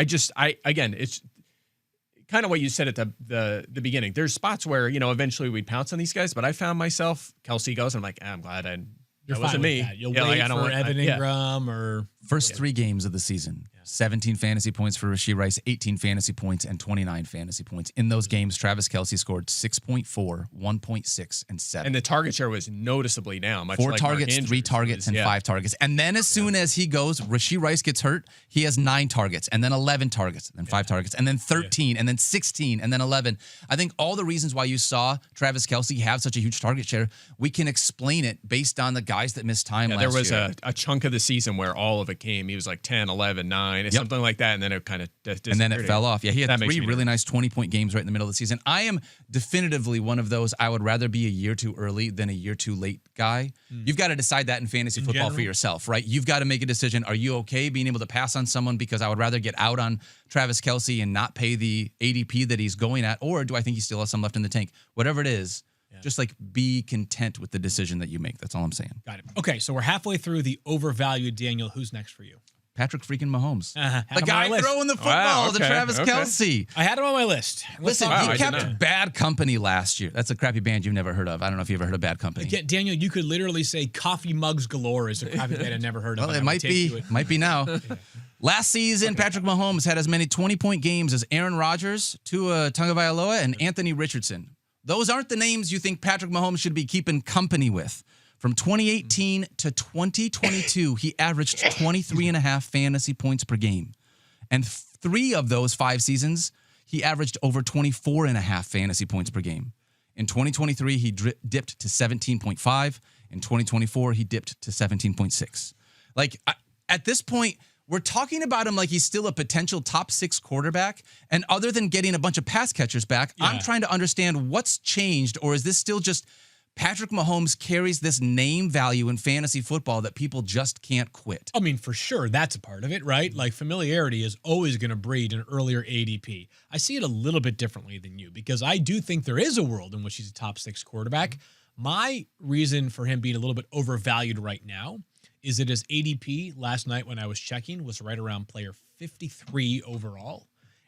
Again, it's kind of what you said at the beginning. There's spots where, eventually we'd pounce on these guys, but I found myself, Kelce goes, and I'm like, I'm glad that wasn't me. You'll wait for Evan Ingram or First 3 games of the season, 17 fantasy points for Rashee Rice, 18 fantasy points, and 29 fantasy points. In those games, Travis Kelce scored 6.4, 1.6, and 7. And the target share was noticeably down. Much 4 like targets, Mark 3 Andrews targets, and 5 targets. And then as soon as he goes, Rashee Rice gets hurt, he has 9 targets, and then 11 targets, and then 5 targets, and then 13, and then 16, and then 11. I think all the reasons why you saw Travis Kelce have such a huge target share, we can explain it based on the guys that missed time last year. There was a chunk of the season where all of it came. He was like 10, 11, 9, something like that, and then it kind of disappeared. And then it fell off. Yeah, he had 3 really nice 20-point games right in the middle of the season. I am definitively one of those, I would rather be a year too early than a year too late guy. You've got to decide that in fantasy football for yourself, right? You've got to make a decision. Are you okay being able to pass on someone because I would rather get out on Travis Kelce and not pay the ADP that he's going at, or do I think he still has some left in the tank? Whatever it is, just like be content with the decision that you make. That's all I'm saying. Got it. Okay, so we're halfway through the overvalued Daniel. Who's next for you? Patrick freaking Mahomes. The guy throwing the football to Travis Kelce. I had him on my list. Listen, he kept Bad Company last year. That's a crappy band you've never heard of. I don't know if you've ever heard of Bad Company. Again, Daniel, you could literally say Coffee Mugs Galore is a crappy band I've never heard of. Well, it might be now. Last season, Patrick Mahomes had as many 20-point games as Aaron Rodgers, Tua Tagovailoa, and Anthony Richardson. Those aren't the names you think Patrick Mahomes should be keeping company with. From 2018 to 2022, he averaged 23.5 fantasy points per game. And 3 of those 5 seasons, he averaged over 24.5 fantasy points per game. In 2023, he dipped to 17.5. In 2024, he dipped to 17.6. Like, at this point, we're talking about him like he's still a potential top 6 quarterback. And other than getting a bunch of pass catchers back, I'm trying to understand what's changed, or is this still just Patrick Mahomes carries this name value in fantasy football that people just can't quit? I mean, for sure, that's a part of it, right? Like, familiarity is always going to breed an earlier ADP. I see it a little bit differently than you because I do think there is a world in which he's a top 6 quarterback. My reason for him being a little bit overvalued right now is that his ADP last night when I was checking was right around player 53 overall.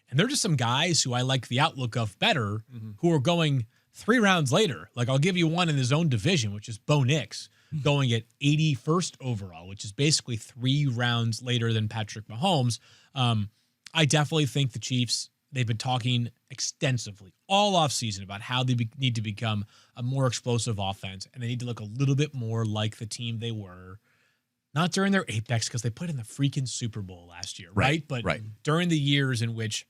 And they're just some guys who I like the outlook of better who are going 3 rounds later. Like, I'll give you one in his own division, which is Bo Nix, going at 81st overall, which is basically 3 rounds later than Patrick Mahomes. I definitely think the Chiefs, they've been talking extensively all offseason about how they need to become a more explosive offense, and they need to look a little bit more like the team they were. Not during their apex, because they put in the freaking Super Bowl last year, right? But during the years in which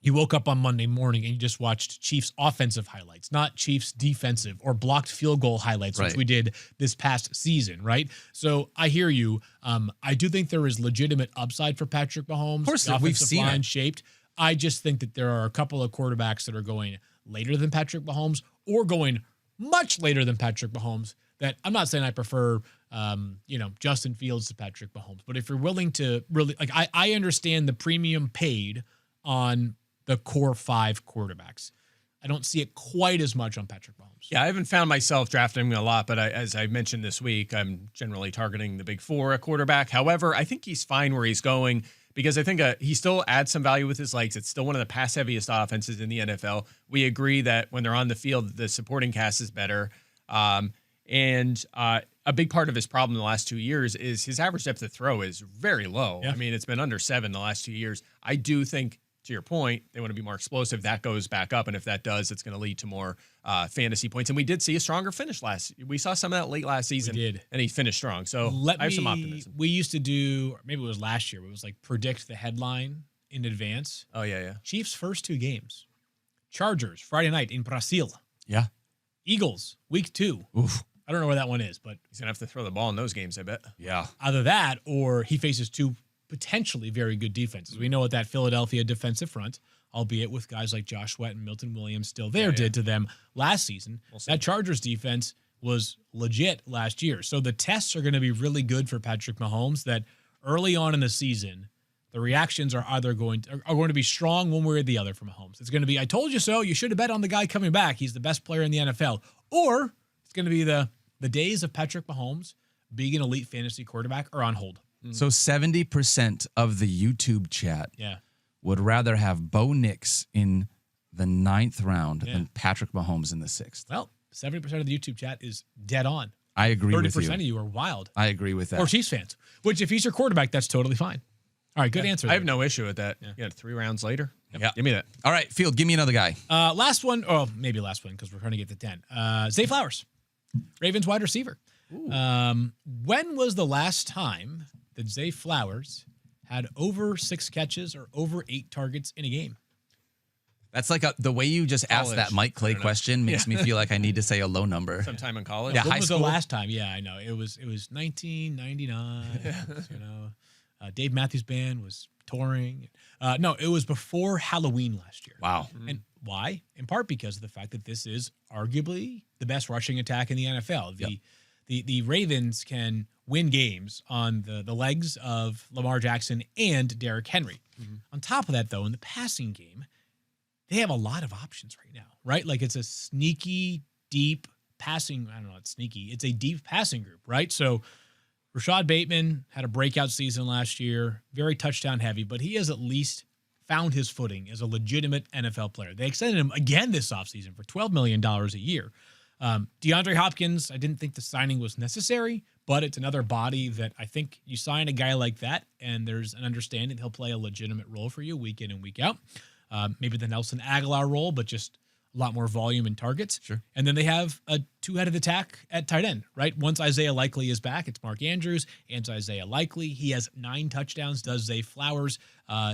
you woke up on Monday morning and you just watched Chiefs offensive highlights, not Chiefs defensive or blocked field goal highlights, which we did this past season, right? So I hear you. I do think there is legitimate upside for Patrick Mahomes. Of course, the we've seen line it. Shaped. I just think that there are a couple of quarterbacks that are going later than Patrick Mahomes or going much later than Patrick Mahomes that I'm not saying I prefer, Justin Fields to Patrick Mahomes. But if you're willing to really, like, I understand the premium paid on the core 5 quarterbacks. I don't see it quite as much on Patrick Mahomes. Yeah, I haven't found myself drafting him a lot, but as I mentioned this week, I'm generally targeting the big 4 at quarterback. However, I think he's fine where he's going because I think he still adds some value with his legs. It's still one of the pass-heaviest offenses in the NFL. We agree that when they're on the field, the supporting cast is better. And a big part of his problem the last 2 years is his average depth of throw is very low. Yeah. I mean, it's been under 7 the last 2 years. I do think, to your point, they want to be more explosive. That goes back up, and if that does, it's going to lead to more fantasy points. And we did see a stronger finish we saw some of that late last season. We did. And he finished strong. So I have some optimism. We used to do, or maybe it was last year, but it was like predict the headline in advance. Oh, yeah. Chiefs' first 2 games. Chargers, Friday night in Brazil. Yeah. Eagles, week 2. Oof. I don't know where that one is, but he's going to have to throw the ball in those games, I bet. Yeah. Either that or he faces 2 potentially very good defenses. We know what that Philadelphia defensive front, albeit with guys like Josh Sweat and Milton Williams still there, did to them last season. That Chargers defense was legit last year. So the tests are going to be really good for Patrick Mahomes that early on in the season, the reactions are either going to be strong one way or the other for Mahomes. It's going to be, I told you so, you should have bet on the guy coming back. He's the best player in the NFL. Or it's going to be the days of Patrick Mahomes being an elite fantasy quarterback are on hold. So 70% of the YouTube chat would rather have Bo Nix in the 9th round than Patrick Mahomes in the 6th. Well, 70% of the YouTube chat is dead on. I agree with you. 30% of you are wild. I agree with that. Or Chiefs fans, which if he's your quarterback, that's totally fine. All right, good answer. I have no issue with that. Yeah, 3 rounds later. Yeah. Give me that. All right, Field, give me another guy. Last one, or maybe last one because we're trying to get to 10. Zay Flowers, Ravens wide receiver. When was the last time that Zay Flowers had over 6 catches or over 8 targets in a game? That's like the way you just asked that Mike Clay question makes me feel like I need to say a low number. Sometime in college. Yeah, When high was school. the last time? Yeah, I know. It was 1999. Dave Matthews Band was touring. No, it was before Halloween last year. Wow. And why? In part because of the fact that this is arguably the best rushing attack in the NFL. The Ravens can win games on the legs of Lamar Jackson and Derrick Henry. On top of that, though, in the passing game, they have a lot of options right now, right? Like it's a sneaky, deep passing. I don't know, it's sneaky. It's a deep passing group, right? So Rashad Bateman had a breakout season last year, very touchdown heavy, but he has at least found his footing as a legitimate NFL player. They extended him again this offseason for $12 million a year. DeAndre Hopkins, I didn't think the signing was necessary, but it's another body that I think you sign a guy like that, and there's an understanding he'll play a legitimate role for you week in and week out. Maybe the Nelson Aguilar role, but just a lot more volume and targets. Sure. And then they have a 2-headed attack at tight end, right? Once Isaiah Likely is back, it's Mark Andrews and Isaiah Likely. He has 9 touchdowns, does Zay Flowers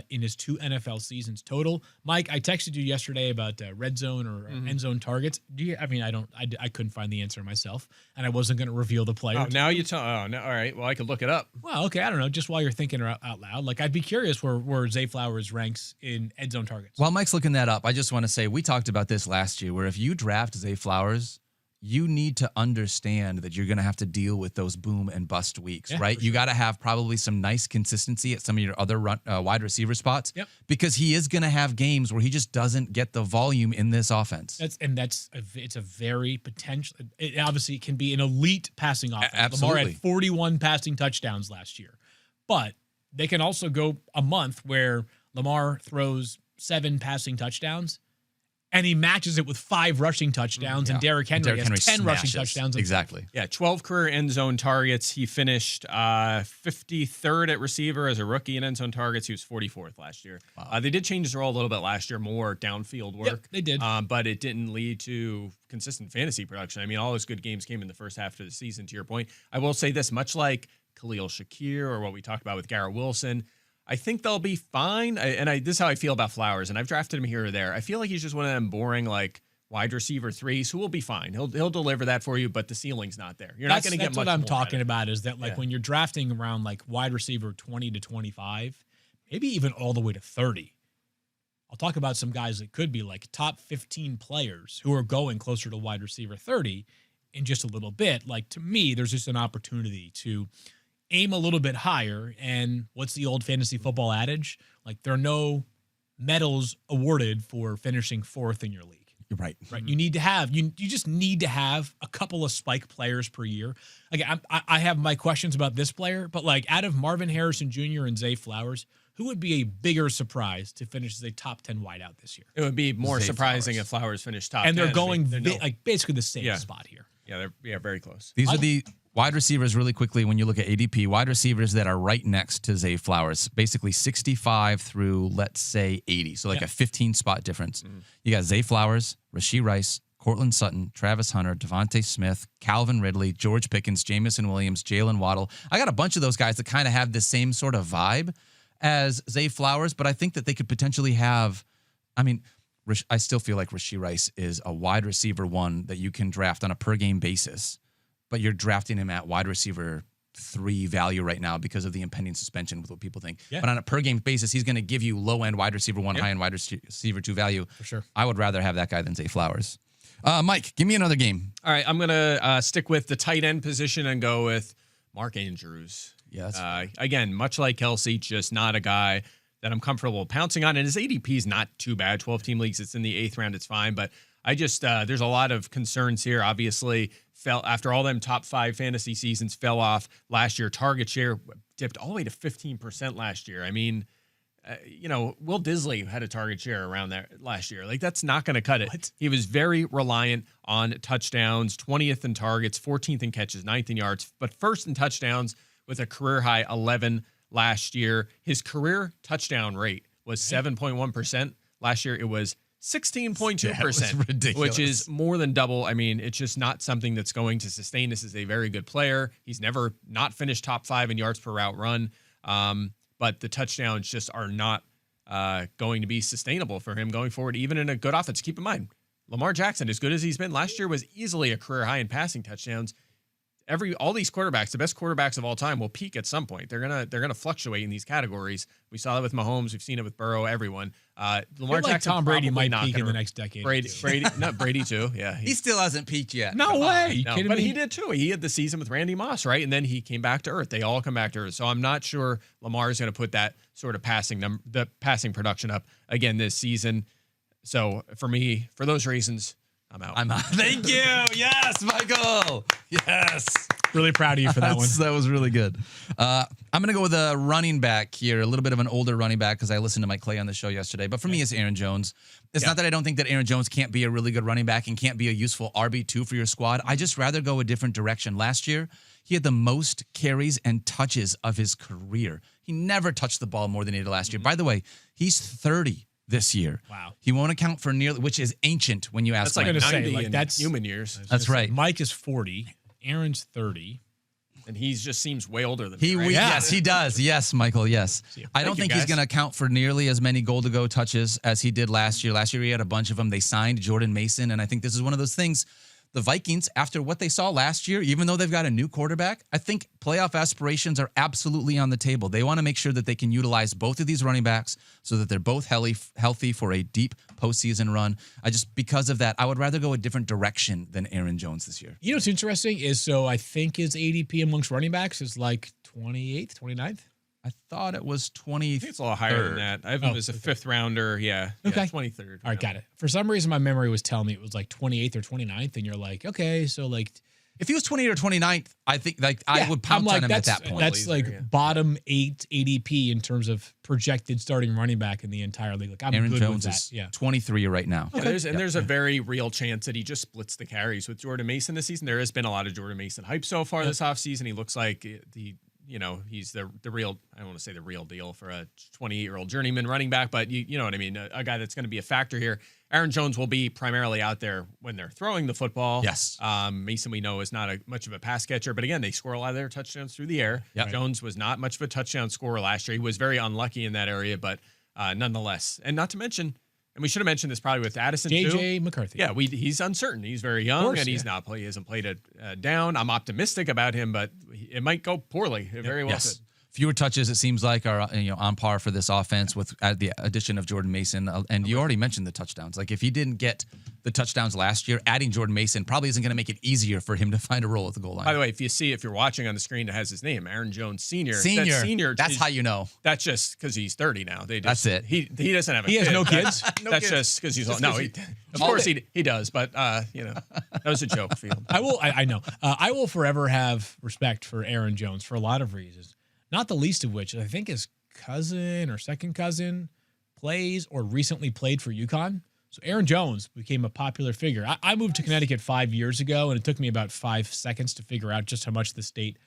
in his 2 NFL seasons total. Mike, I texted you yesterday about red zone or end zone targets. I couldn't find the answer myself, and I wasn't going to reveal the player. Oh, now you tell. Oh, no. All right. Well, I could look it up. Well, okay, I don't know. Just while you're thinking out loud, like I'd be curious where Zay Flowers ranks in end zone targets. While Mike's looking that up, I just want to say we talked about this last year, where if you draft Zay Flowers, you need to understand that you're going to have to deal with those boom and bust weeks, right? You got to have probably some nice consistency at some of your other wide receiver spots, because he is going to have games where he just doesn't get the volume in this offense. It's a very potential. It obviously can be an elite passing offense. Absolutely. Lamar had 41 passing touchdowns last year, but they can also go a month where Lamar throws 7 passing touchdowns, and he matches it with 5 rushing touchdowns, and Derrick Henry has 10 rushing touchdowns. Exactly. Yeah, 12 career end zone targets. He finished 53rd at receiver as a rookie in end zone targets. He was 44th last year. Wow. They did change his role a little bit last year, more downfield work. Yep, they did. But it didn't lead to consistent fantasy production. I mean, all his good games came in the first half of the season, to your point. I will say this, much like Khalil Shakir or what we talked about with Garrett Wilson, I think they'll be fine. This is how I feel about Flowers, and I've drafted him here or there. I feel like he's just one of them boring, like, wide receiver 3s who will be fine. He'll deliver that for you, but the ceiling's not there. You're not going to get much more. That's what I'm talking about, is that, like, when you're drafting around, like, wide receiver 20 to 25, maybe even all the way to 30, I'll talk about some guys that could be, like, top 15 players who are going closer to wide receiver 30 in just a little bit. Like, to me, there's just an opportunity to aim a little bit higher. And what's the old fantasy football adage? Like, there are no medals awarded for finishing 4th in your league. You're right. Right. You need to have, you just need to have a couple of spike players per year. Again, I have my questions about this player, but like out of Marvin Harrison Jr. and Zay Flowers, who would be a bigger surprise to finish as a top 10 wideout this year? It would be more surprising if Flowers finished top 10. And they're going like basically the same spot here. Yeah, they're very close. These are the wide receivers, really quickly, when you look at ADP, wide receivers that are right next to Zay Flowers, basically 65 through, let's say, 80. So like a 15-spot difference. You got Zay Flowers, Rashee Rice, Cortland Sutton, Travis Hunter, Devontae Smith, Calvin Ridley, George Pickens, Jamison Williams, Jalen Waddle. I got a bunch of those guys that kind of have the same sort of vibe as Zay Flowers, but I think that they could potentially have, I still feel like Rashee Rice is a wide receiver 1 that you can draft on a per-game basis, but you're drafting him at wide receiver 3 value right now because of the impending suspension with what people think. Yeah. But on a per-game basis, he's going to give you low-end wide receiver 1, high-end wide receiver 2 value. For sure. I would rather have that guy than Zay Flowers. Mike, give me another game. All right, I'm going to stick with the tight end position and go with Mark Andrews. Yeah, again, much like Kelce, just not a guy that I'm comfortable pouncing on. And his ADP is not too bad. 12-team leagues, it's in the 8th round, it's fine. But I just, there's a lot of concerns here. Obviously, fell after all them top 5 fantasy seasons, fell off last year. Target share dipped all the way to 15% last year. I mean, Will Disley had a target share around there last year. Like, that's not going to cut it. What? He was very reliant on touchdowns, 20th in targets, 14th in catches, 9th in yards, but first in touchdowns with a career high 11 last year. His career touchdown rate was 7.1%. Last year, it was 16.2%, which is more than double. I mean, it's just not something that's going to sustain. This is a very good player. He's never not finished top 5 in yards per route run. But the touchdowns just are not going to be sustainable for him going forward, even in a good offense. Keep in mind, Lamar Jackson, as good as he's been last year, was easily a career high in passing touchdowns. All these quarterbacks, the best quarterbacks of all time, will peak at some point. They're gonna fluctuate in these categories. We saw that with Mahomes. We've seen it with Burrow. Everyone. Lamar Jackson, Tom Brady might peak in the next decade. Brady too. Yeah, he still hasn't peaked yet. No way. You kidding me? But he did too. He had the season with Randy Moss, right? And then he came back to earth. They all come back to earth. So I'm not sure Lamar is going to put that sort of passing production up again this season. So for me, for those reasons, I'm out. Thank you. Yes, Michael. Yes. Really proud of you for that one. That was really good. I'm going to go with a running back here, a little bit of an older running back because I listened to Mike Clay on the show yesterday. But for me, it's Aaron Jones. It's not that I don't think that Aaron Jones can't be a really good running back and can't be a useful RB2 for your squad. I just rather go a different direction. Last year, he had the most carries and touches of his career. He never touched the ball more than he did last year. By the way, he's 30 this year. Wow. He won't account for nearly, which is ancient when you ask. That's like 90 like that's human years. That's right. Mike is 40. Aaron's 30. And he just seems way older than me, right? Yes, he does. Yes, Michael, yes. I don't think he's going to account for nearly as many goal-to-go touches as he did last year. Last year, he had a bunch of them. They signed Jordan Mason, and I think this is one of those things. The Vikings, after what they saw last year, even though they've got a new quarterback, I think playoff aspirations are absolutely on the table. They want to make sure that they can utilize both of these running backs so that they're both healthy for a deep postseason run. Because of that, I would rather go a different direction than Aaron Jones this year. You know what's interesting is, I think his ADP amongst running backs is like 28th, 29th. I thought it was 20. I think it's a little higher than that. I think it was a 5th rounder. Yeah. Okay. 23rd. All right, got it. For some reason, my memory was telling me it was like 28th or 29th, and you're like, okay, so like. If he was 28th or 29th, I think I would pounce on him at that point. That's bottom 8 ADP in terms of projected starting running back in the entire league. Like, I'm Aaron good Jones with that. is 23 right now. Okay. There's a very real chance that he just splits the carries with Jordan Mason this season. There has been a lot of Jordan Mason hype so far this offseason. He looks like he's the real, I don't want to say the real deal for a 28-year-old journeyman running back, but you know what I mean? A guy that's going to be a factor here. Aaron Jones will be primarily out there when they're throwing the football. Yes. Mason, we know, is not much of a pass catcher, but again, they score a lot of their touchdowns through the air. Yep. Jones was not much of a touchdown scorer last year. He was very unlucky in that area, but nonetheless. And not to mention, and we should have mentioned this probably with Addison too. J.J. McCarthy. Yeah, he's uncertain. He's very young, and he hasn't played it down. I'm optimistic about him, but it might go poorly. It very well could. Fewer touches, it seems like, are on par for this offense with the addition of Jordan Mason. And you already mentioned the touchdowns. Like, if he didn't get the touchdowns last year, adding Jordan Mason probably isn't going to make it easier for him to find a role at the goal line. By the way, if you're watching on the screen, it has his name, Aaron Jones Sr. Senior. That's how you know. That's just because he's 30 now. That's it. He doesn't have a kid. He has no kids? That's just because he's old. No, of course he does, but, that was a joke, Field. I know. I will forever have respect for Aaron Jones for a lot of reasons. Not the least of which I think his cousin or second cousin plays or recently played for UConn. So Aaron Jones became a popular figure. I moved to Connecticut 5 years ago, and it took me about 5 seconds to figure out just how much the state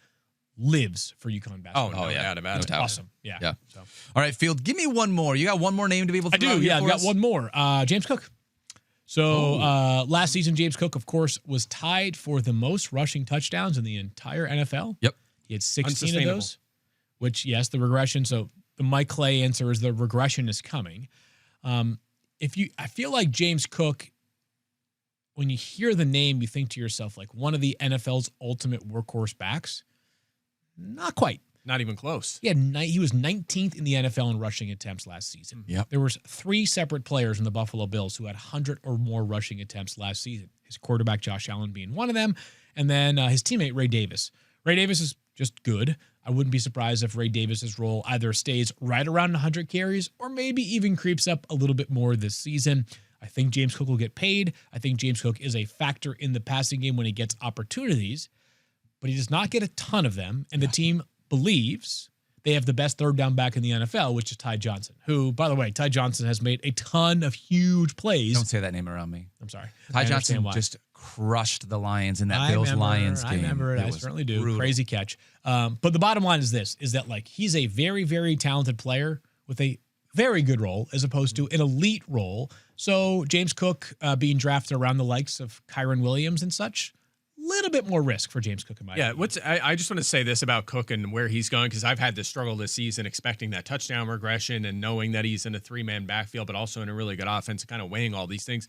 lives for UConn basketball. Oh, yeah. It's awesome. Yeah. So. All right, Field, give me one more. You got one more name to be able to throw out here I've got one more. James Cook. So last season, James Cook, of course, was tied for the most rushing touchdowns in the entire NFL. Yep. He had 16 of those. Which, yes, the regression. So the Mike Clay answer is the regression is coming. I feel like James Cook, when you hear the name, you think to yourself, like, one of the NFL's ultimate workhorse backs. Not quite. Not even close. He was 19th in the NFL in rushing attempts last season. Yep. There was 3 separate players in the Buffalo Bills who had 100 or more rushing attempts last season. His quarterback, Josh Allen, being one of them, and then his teammate, Ray Davis. Ray Davis is just good. I wouldn't be surprised if Ray Davis's role either stays right around 100 carries or maybe even creeps up a little bit more this season. I think James Cook will get paid. I think James Cook is a factor in the passing game when he gets opportunities, but he does not get a ton of them. And the team believes they have the best third down back in the NFL, which is Ty Johnson, who, by the way, Ty Johnson has made a ton of huge plays. Don't say that name around me. I'm sorry. Ty Johnson just crushed the Lions in that Bills-Lions game. I remember it. I certainly do. Brutal. Crazy catch. But the bottom line is this, is that like he's a very, very talented player with a very good role as opposed to an elite role. So James Cook being drafted around the likes of Kyron Williams and such, little bit more risk for James Cook in my opinion. I just want to say this about Cook and where he's going, because I've had this struggle this season expecting that touchdown regression and knowing that he's in a 3-man backfield, but also in a really good offense, kind of weighing all these things.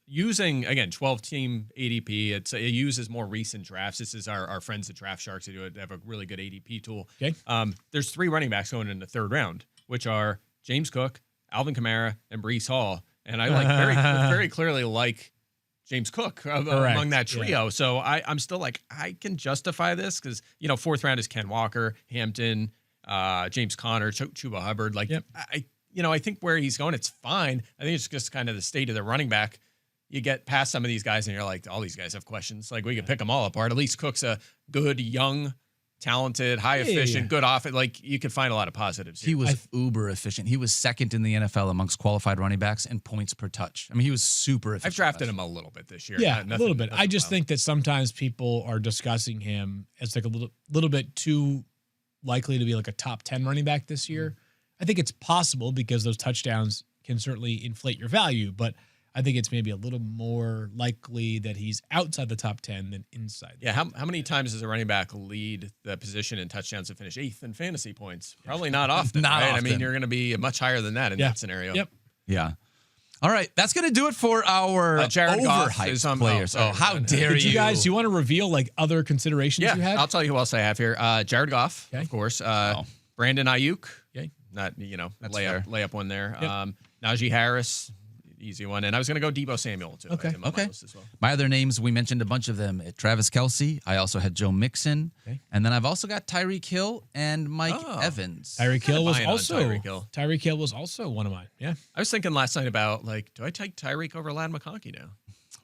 Using, again, 12-team ADP, it uses more recent drafts. This is our friends at Draft Sharks who have a really good ADP tool. Okay. There's 3 running backs going in the third round, which are James Cook, Alvin Kamara, and Breece Hall. And I very clearly like James Cook among that trio. Yeah. So I'm still like, I can justify this because, fourth round is Ken Walker, Hampton, James Conner, Chuba Hubbard. Like, yep. I think where he's going, it's fine. I think it's just kind of the state of the running back. You get past some of these guys and you're like, all these guys have questions. Like, we could pick them all apart. At least Cook's a good, young, talented, high efficient, good offense. Like, you could find a lot of positives here. He was uber efficient. He was second in the NFL amongst qualified running backs in points per touch. I mean, he was super efficient. I've drafted him a little bit this year. Yeah, a little bit. I just think that sometimes people are discussing him as like a little bit too likely to be like a top 10 running back this year. I think it's possible because those touchdowns can certainly inflate your value, but I think it's maybe a little more likely that he's outside the top 10 than inside. Yeah, how many times does a running back lead the position in touchdowns and finish 8th in fantasy points? Probably not often, not right? often. I mean, you're going to be much higher than that in that scenario. Yep. Yeah. All right, that's going to do it for our Jared overhyped players. How dare you? Do you want to reveal like other considerations you had? I'll tell you who else I have here. Jared Goff, of course. Brandon Ayuk. Okay. Not, layup one there. Yep. Najee Harris. Easy one. And I was going to go Deebo Samuel, too. Okay. As well. My other names, we mentioned a bunch of them. Travis Kelce. I also had Joe Mixon. Okay. And then I've also got Tyreek Hill and Mike Evans. Tyreek Hill was also one of mine. Yeah. I was thinking last night about, like, do I take Tyreek over Ladd McConkey now?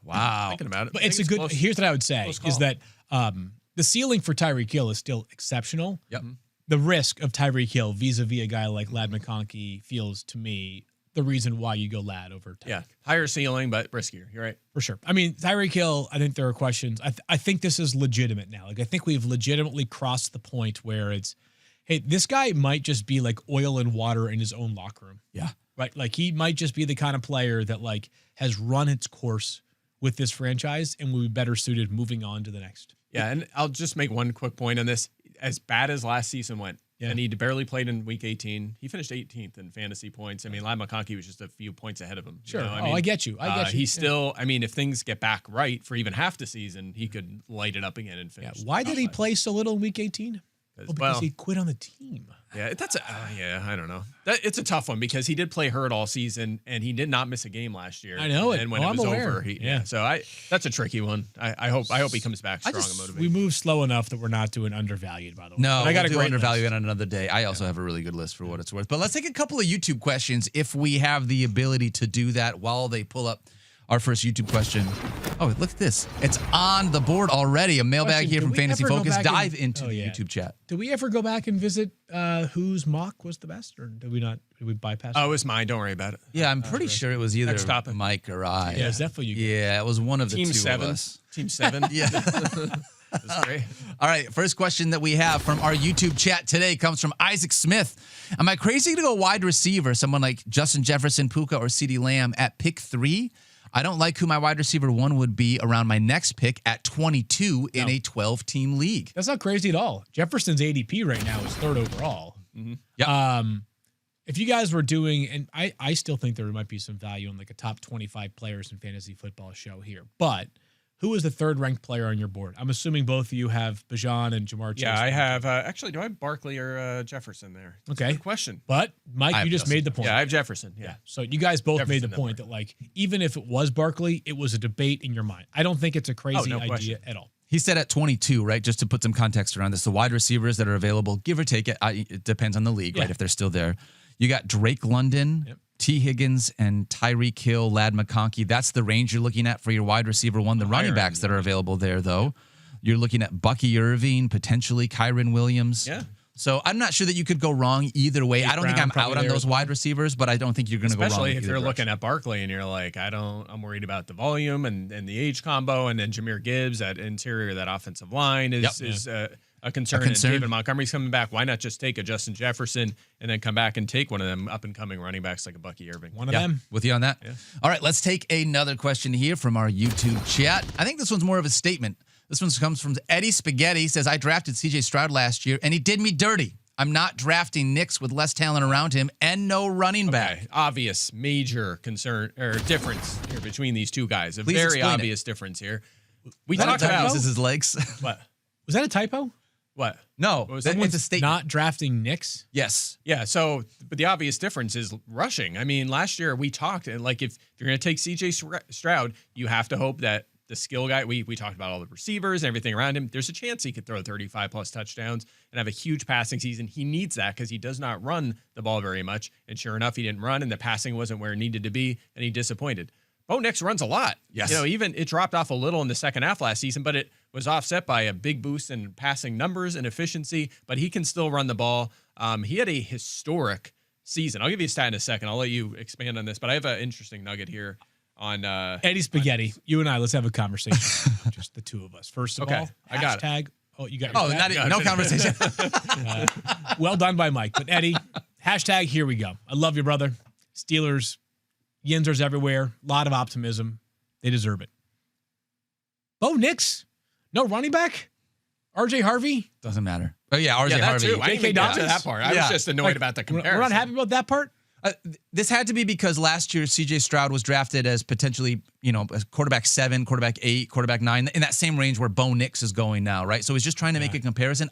Wow. Thinking about it. But it's a good close, here's what I would say is that the ceiling for Tyreek Hill is still exceptional. Yep. The risk of Tyreek Hill vis-a-vis a guy like Ladd McConkey feels to me the reason why you go Ladd over Tyreek. Yeah, higher ceiling, but riskier. You're right. For sure. I mean, Tyreek Hill, I think there are questions. I think this is legitimate now. Like, I think we've legitimately crossed the point where it's, hey, this guy might just be like oil and water in his own locker room. Yeah. Right? Like, he might just be the kind of player that, like, has run its course with this franchise and will be better suited moving on to the next. Yeah, and I'll just make one quick point on this. As bad as last season went, and he barely played in Week 18. He finished 18th in fantasy points. I mean, Ladd McConkey was just a few points ahead of him. Sure. I get you. He's still, I mean, if things get back right for even half the season, he could light it up again and finish. Yeah. Why did he play so little in Week 18? Because he quit on the team. Yeah, I don't know. It's a tough one because he did play hurt all season and he did not miss a game last year. I know it. And when it was over, so that's a tricky one. I hope he comes back strong and motivated. We move slow enough that we're not doing undervalued, by the way. No, I got a great undervalued on another day. I also have a really good list for what it's worth. But let's take a couple of YouTube questions if we have the ability to do that while they pull up our first YouTube question. Oh, look at this. It's on the board already. A mailbag here from Fantasy Focus. Dive into the YouTube chat. Did we ever go back and visit whose mock was the best, or did we not? Did we bypass it? Oh, it was mine. Don't worry about it. Yeah, I'm pretty sure it was either Mike or I. Yeah, it's definitely you. Yeah, it was one of the two of us. Team 7. Yeah. That's great. All right, first question that we have from our YouTube chat today comes from Isaac Smith. Am I crazy to go wide receiver, someone like Justin Jefferson, Puka, or CeeDee Lamb at pick 3? I don't like who my wide receiver 1 would be around my next pick at 22 in a 12-team league. That's not crazy at all. Jefferson's ADP right now is 3rd overall. Mm-hmm. Yep. If you guys were doing, and I still think there might be some value in like a top 25 players in fantasy football show here, but who is the 3rd ranked player on your board? I'm assuming both of you have Bijan and Jamar Chase. Yeah, I have. Actually, do I have Barkley or Jefferson there? Okay. Good question. But, Mike, you just made the point. Yeah, I have Jefferson. Yeah. So you guys both made the point that, like, even if it was Barkley, it was a debate in your mind. I don't think it's a crazy idea at all. He said at 22, right? Just to put some context around this, the wide receivers that are available, give or take, it depends on the league, right? If they're still there. You got Drake London, T. Higgins, and Tyreek Hill, Ladd McConkey. That's the range you're looking at for your wide receiver 1. The running backs that are available there, though, you're looking at Bucky Irving, potentially Kyron Williams. Yeah. So I'm not sure that you could go wrong either way. I don't think I'm out on those wide receivers, but I don't think you're going to go wrong. Especially if you're looking at Barkley and you're like, I'm worried about the volume and the age combo, and then Jahmyr Gibbs at interior, that offensive line is a concern. And David Montgomery's coming back. Why not just take a Justin Jefferson and then come back and take one of them up and coming running backs like a Bucky Irving? One of them. With you on that? Yeah. All right, let's take another question here from our YouTube chat. I think this one's more of a statement. This one comes from Eddie Spaghetti. He says, I drafted C.J. Stroud last year, and he did me dirty. I'm not drafting Knicks with less talent around him and no running back. Obvious, major concern or difference here between these two guys. Please very obvious difference here. We talked about about his legs. What? Was that a typo? What? No, it's a statement. Not drafting Knicks? Yes. Yeah, so, but the obvious difference is rushing. I mean, last year we talked, and like if you're going to take C.J. Stroud, you have to hope that the skill guy, we talked about all the receivers and everything around him. There's a chance he could throw 35-plus touchdowns and have a huge passing season. He needs that because he does not run the ball very much. And sure enough, he didn't run, and the passing wasn't where it needed to be, and he disappointed. Bo Nix runs a lot. Yes. Even it dropped off a little in the second half last season, but it was offset by a big boost in passing numbers and efficiency, but he can still run the ball. He had a historic season. I'll give you a stat in a second. I'll let you expand on this, but I have an interesting nugget here on Eddie Spaghetti. You and I, let's have a conversation. Just the two of us. First of all, I got it. hashtag. Oh, you got your no conversation. Well done by Mike. But Eddie, hashtag here we go. I love you, brother. Steelers, Yinzers everywhere. A lot of optimism. They deserve it. Bo Nix, no running back? RJ Harvey? Doesn't matter. Oh, yeah, RJ Harvey. Too. I didn't even get to that part. I was just annoyed about the comparison. We're not happy about that part? This had to be because last year C.J. Stroud was drafted as potentially, as quarterback 7, quarterback 8, quarterback 9, in that same range where Bo Nix is going now, right? So he's just trying to make a comparison.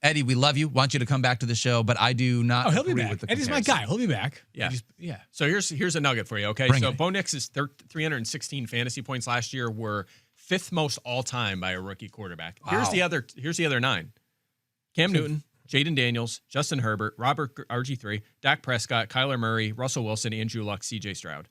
Eddie, we love you. Want you to come back to the show, but I do not he'll be agree back. with the Eddie's comparison. my guy. He'll be back. Yeah. Yeah. So here's a nugget for you, okay? Bring so it. Bo Nix's 316 fantasy points last year were 5th most all-time by a rookie quarterback. Wow. Here's the other 9. Cam Newton, Jaden Daniels, Justin Herbert, Robert RG3, Dak Prescott, Kyler Murray, Russell Wilson, Andrew Luck, CJ Stroud.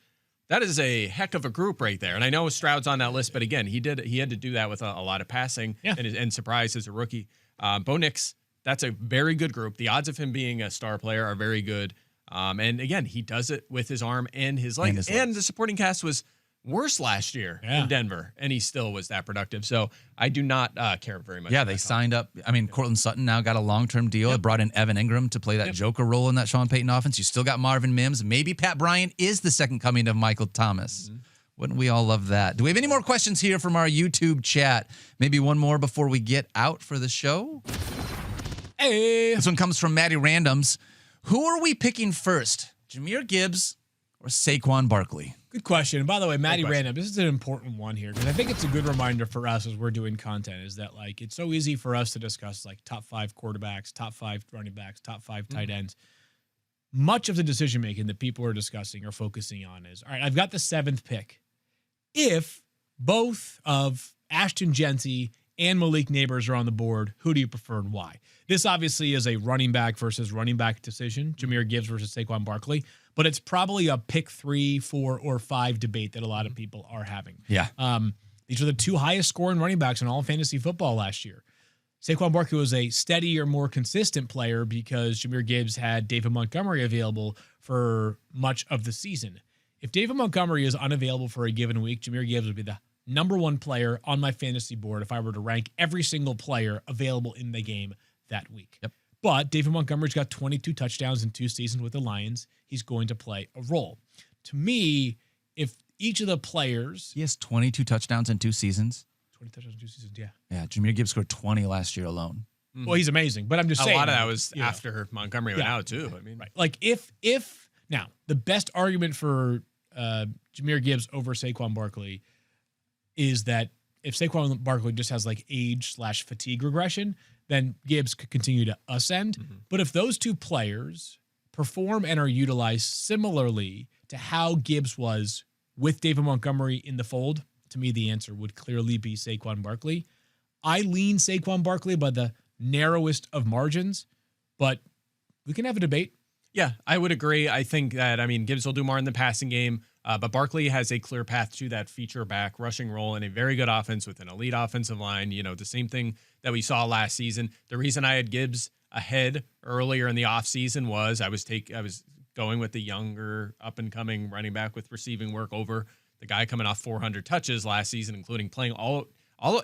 That is a heck of a group right there. And I know Stroud's on that list, but again, he had to do that with a lot of passing and surprise as a rookie. Bo Nix, that's a very good group. The odds of him being a star player are very good. And again, he does it with his arm and his legs. And the supporting cast was worse last year in Denver, and he still was that productive. So I do not care very much. Yeah, they signed up. I mean, Cortland Sutton now got a long-term deal. It brought in Evan Ingram to play that Joker role in that Sean Payton offense. You still got Marvin Mims. Maybe Pat Bryant is the second coming of Michael Thomas. Mm-hmm. Wouldn't we all love that? Do we have any more questions here from our YouTube chat? Maybe one more before we get out for the show? Hey. This one comes from Maddie Randoms. Who are we picking first, Jahmyr Gibbs or Saquon Barkley? Good question. And by the way, Maddie Random, this is an important one here because I think it's a good reminder for us as we're doing content is that it's so easy for us to discuss top 5 quarterbacks, top 5 running backs, top 5 tight ends. Much of the decision making that people are discussing or focusing on is, all right, I've got the 7th pick. If both of Ashton Genty and Malik Neighbors are on the board, who do you prefer and why? This obviously is a running back versus running back decision, Jahmyr Gibbs versus Saquon Barkley, but it's probably a pick 3, 4, or 5 debate that a lot of people are having. Yeah. These are the 2 highest scoring running backs in all fantasy football last year. Saquon Barkley was a steadier, more consistent player because Jahmyr Gibbs had David Montgomery available for much of the season. If David Montgomery is unavailable for a given week, Jahmyr Gibbs would be the number 1 player on my fantasy board if I were to rank every single player available in the game that week. Yep. But David Montgomery's got 22 touchdowns in 2 seasons with the Lions. He's going to play a role. To me, if each of the players... He has 22 touchdowns in 2 seasons. 20 touchdowns in 2 seasons, yeah. Yeah, Jahmyr Gibbs scored 20 last year alone. Mm-hmm. Well, he's amazing, but I'm just saying... A lot of that was after Montgomery went out, too. I mean, right. If now, the best argument for Jahmyr Gibbs over Saquon Barkley is that if Saquon Barkley just has age/fatigue regression, then Gibbs could continue to ascend. Mm-hmm. But if those 2 players perform and are utilized similarly to how Gibbs was with David Montgomery in the fold, to me, the answer would clearly be Saquon Barkley. I lean Saquon Barkley by the narrowest of margins, but we can have a debate. Yeah, I would agree. I think that, Gibbs will do more in the passing game, but Barkley has a clear path to that feature back rushing role in a very good offense with an elite offensive line. The same thing that we saw last season. The reason I had Gibbs ahead earlier in the offseason was I was going with the younger up-and-coming running back with receiving work over the guy coming off 400 touches last season, including playing all.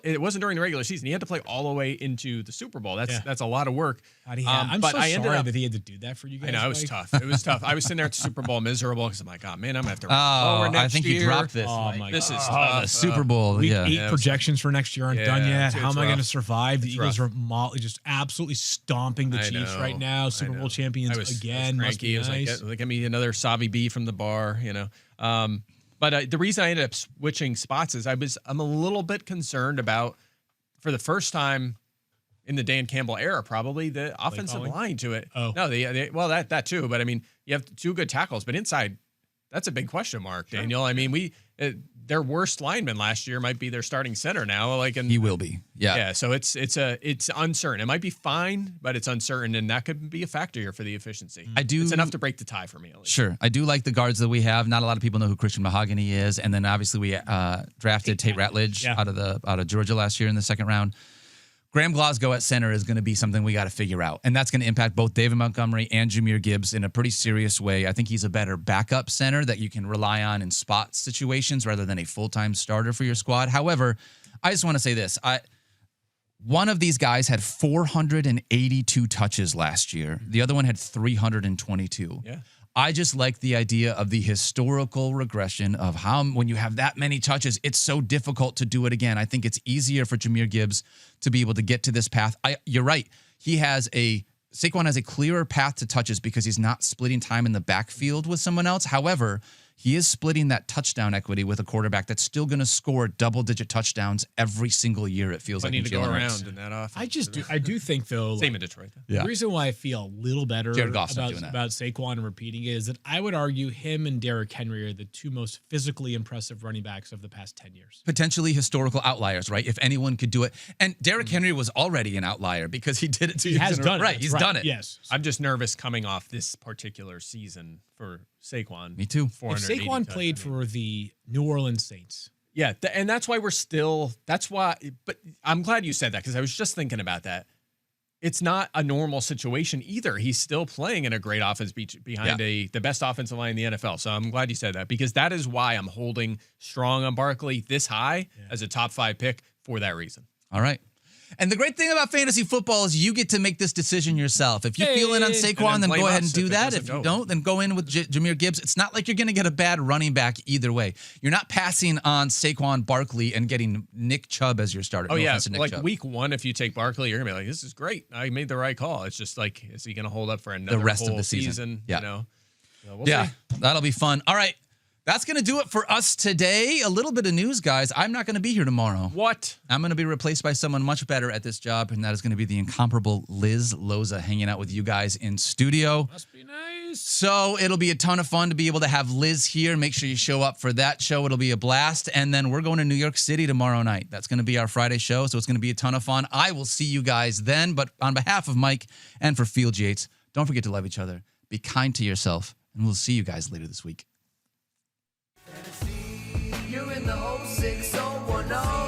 It wasn't during the regular season. He had to play all the way into the Super Bowl. That's a lot of work. I'm so sorry that he had to do that for you guys. I know, it was tough. It was tough. I was sitting there at the Super Bowl miserable because I'm like, oh, man, I'm going to have to lower next I think year. You dropped this. Oh, my This God. is tough. The Super Bowl. Week 8 projections for next year aren't done yet. How am I going to survive? The Eagles are just absolutely stomping the Chiefs right now. Super Bowl champions again. Must be nice. I was like, get me another Savi B from the bar, But the reason I ended up switching spots is I'm a little bit concerned about, for the first time in the Dan Campbell era, probably the offensive line to it. Oh. No, well, that too. But I mean, you have 2 good tackles, but inside, that's a big question mark, Daniel. I mean, their worst lineman last year might be their starting center now. He will be. Yeah. Yeah. So it's uncertain. It might be fine, but it's uncertain, and that could be a factor here for the efficiency. It's enough to break the tie for me, at least. Sure. I do like the guards that we have. Not a lot of people know who Christian Mahogany is, and then obviously we drafted Tate Ratledge out of Georgia last year in the second round. Graham Glasgow at center is going to be something we got to figure out. And that's going to impact both David Montgomery and Jahmyr Gibbs in a pretty serious way. I think he's a better backup center that you can rely on in spot situations rather than a full-time starter for your squad. However, I just want to say this. One of these guys had 482 touches last year. The other one had 322. Yeah. I just like the idea of the historical regression of how, when you have that many touches, it's so difficult to do it again. I think it's easier for Jahmyr Gibbs to be able to get to this path. You're right. Saquon has a clearer path to touches because he's not splitting time in the backfield with someone else. However, he is splitting that touchdown equity with a quarterback that's still going to score double-digit touchdowns every single year, it feels like. I need to go around in that offense. I do think, though. Same in Detroit. The reason why I feel a little better about that. Saquon and repeating it is that I would argue him and Derrick Henry are the 2 most physically impressive running backs of the past 10 years. Potentially historical outliers, right? If anyone could do it. And Derrick Henry was already an outlier because he did it 2 years in a row. Right, he's done it. Yes. I'm just nervous coming off this particular season for Saquon. Me too. If Saquon played for the New Orleans Saints. Yeah, and that's why but I'm glad you said that because I was just thinking about that. It's not a normal situation either. He's still playing in a great offense behind the best offensive line in the NFL. So I'm glad you said that because that is why I'm holding strong on Barkley this high as a top 5 pick for that reason. All right. And the great thing about fantasy football is you get to make this decision yourself. If you feel in on Saquon, then go ahead and do that. If you don't, then go in with Jahmyr Gibbs. It's not like you're going to get a bad running back either way. You're not passing on Saquon Barkley and getting Nick Chubb as your starter. Oh, yeah. Like week 1, if you take Barkley, you're going to be like, this is great. I made the right call. It's just like, is he going to hold up for the rest of the season? Yeah. So we'll see. That'll be fun. All right. That's going to do it for us today. A little bit of news, guys. I'm not going to be here tomorrow. What? I'm going to be replaced by someone much better at this job, and that is going to be the incomparable Liz Loza hanging out with you guys in studio. Must be nice. So it'll be a ton of fun to be able to have Liz here. Make sure you show up for that show. It'll be a blast. And then we're going to New York City tomorrow night. That's going to be our Friday show, so it's going to be a ton of fun. I will see you guys then. But on behalf of Mike and for Field Yates, don't forget to love each other. Be kind to yourself, and we'll see you guys later this week. You're in the 06010.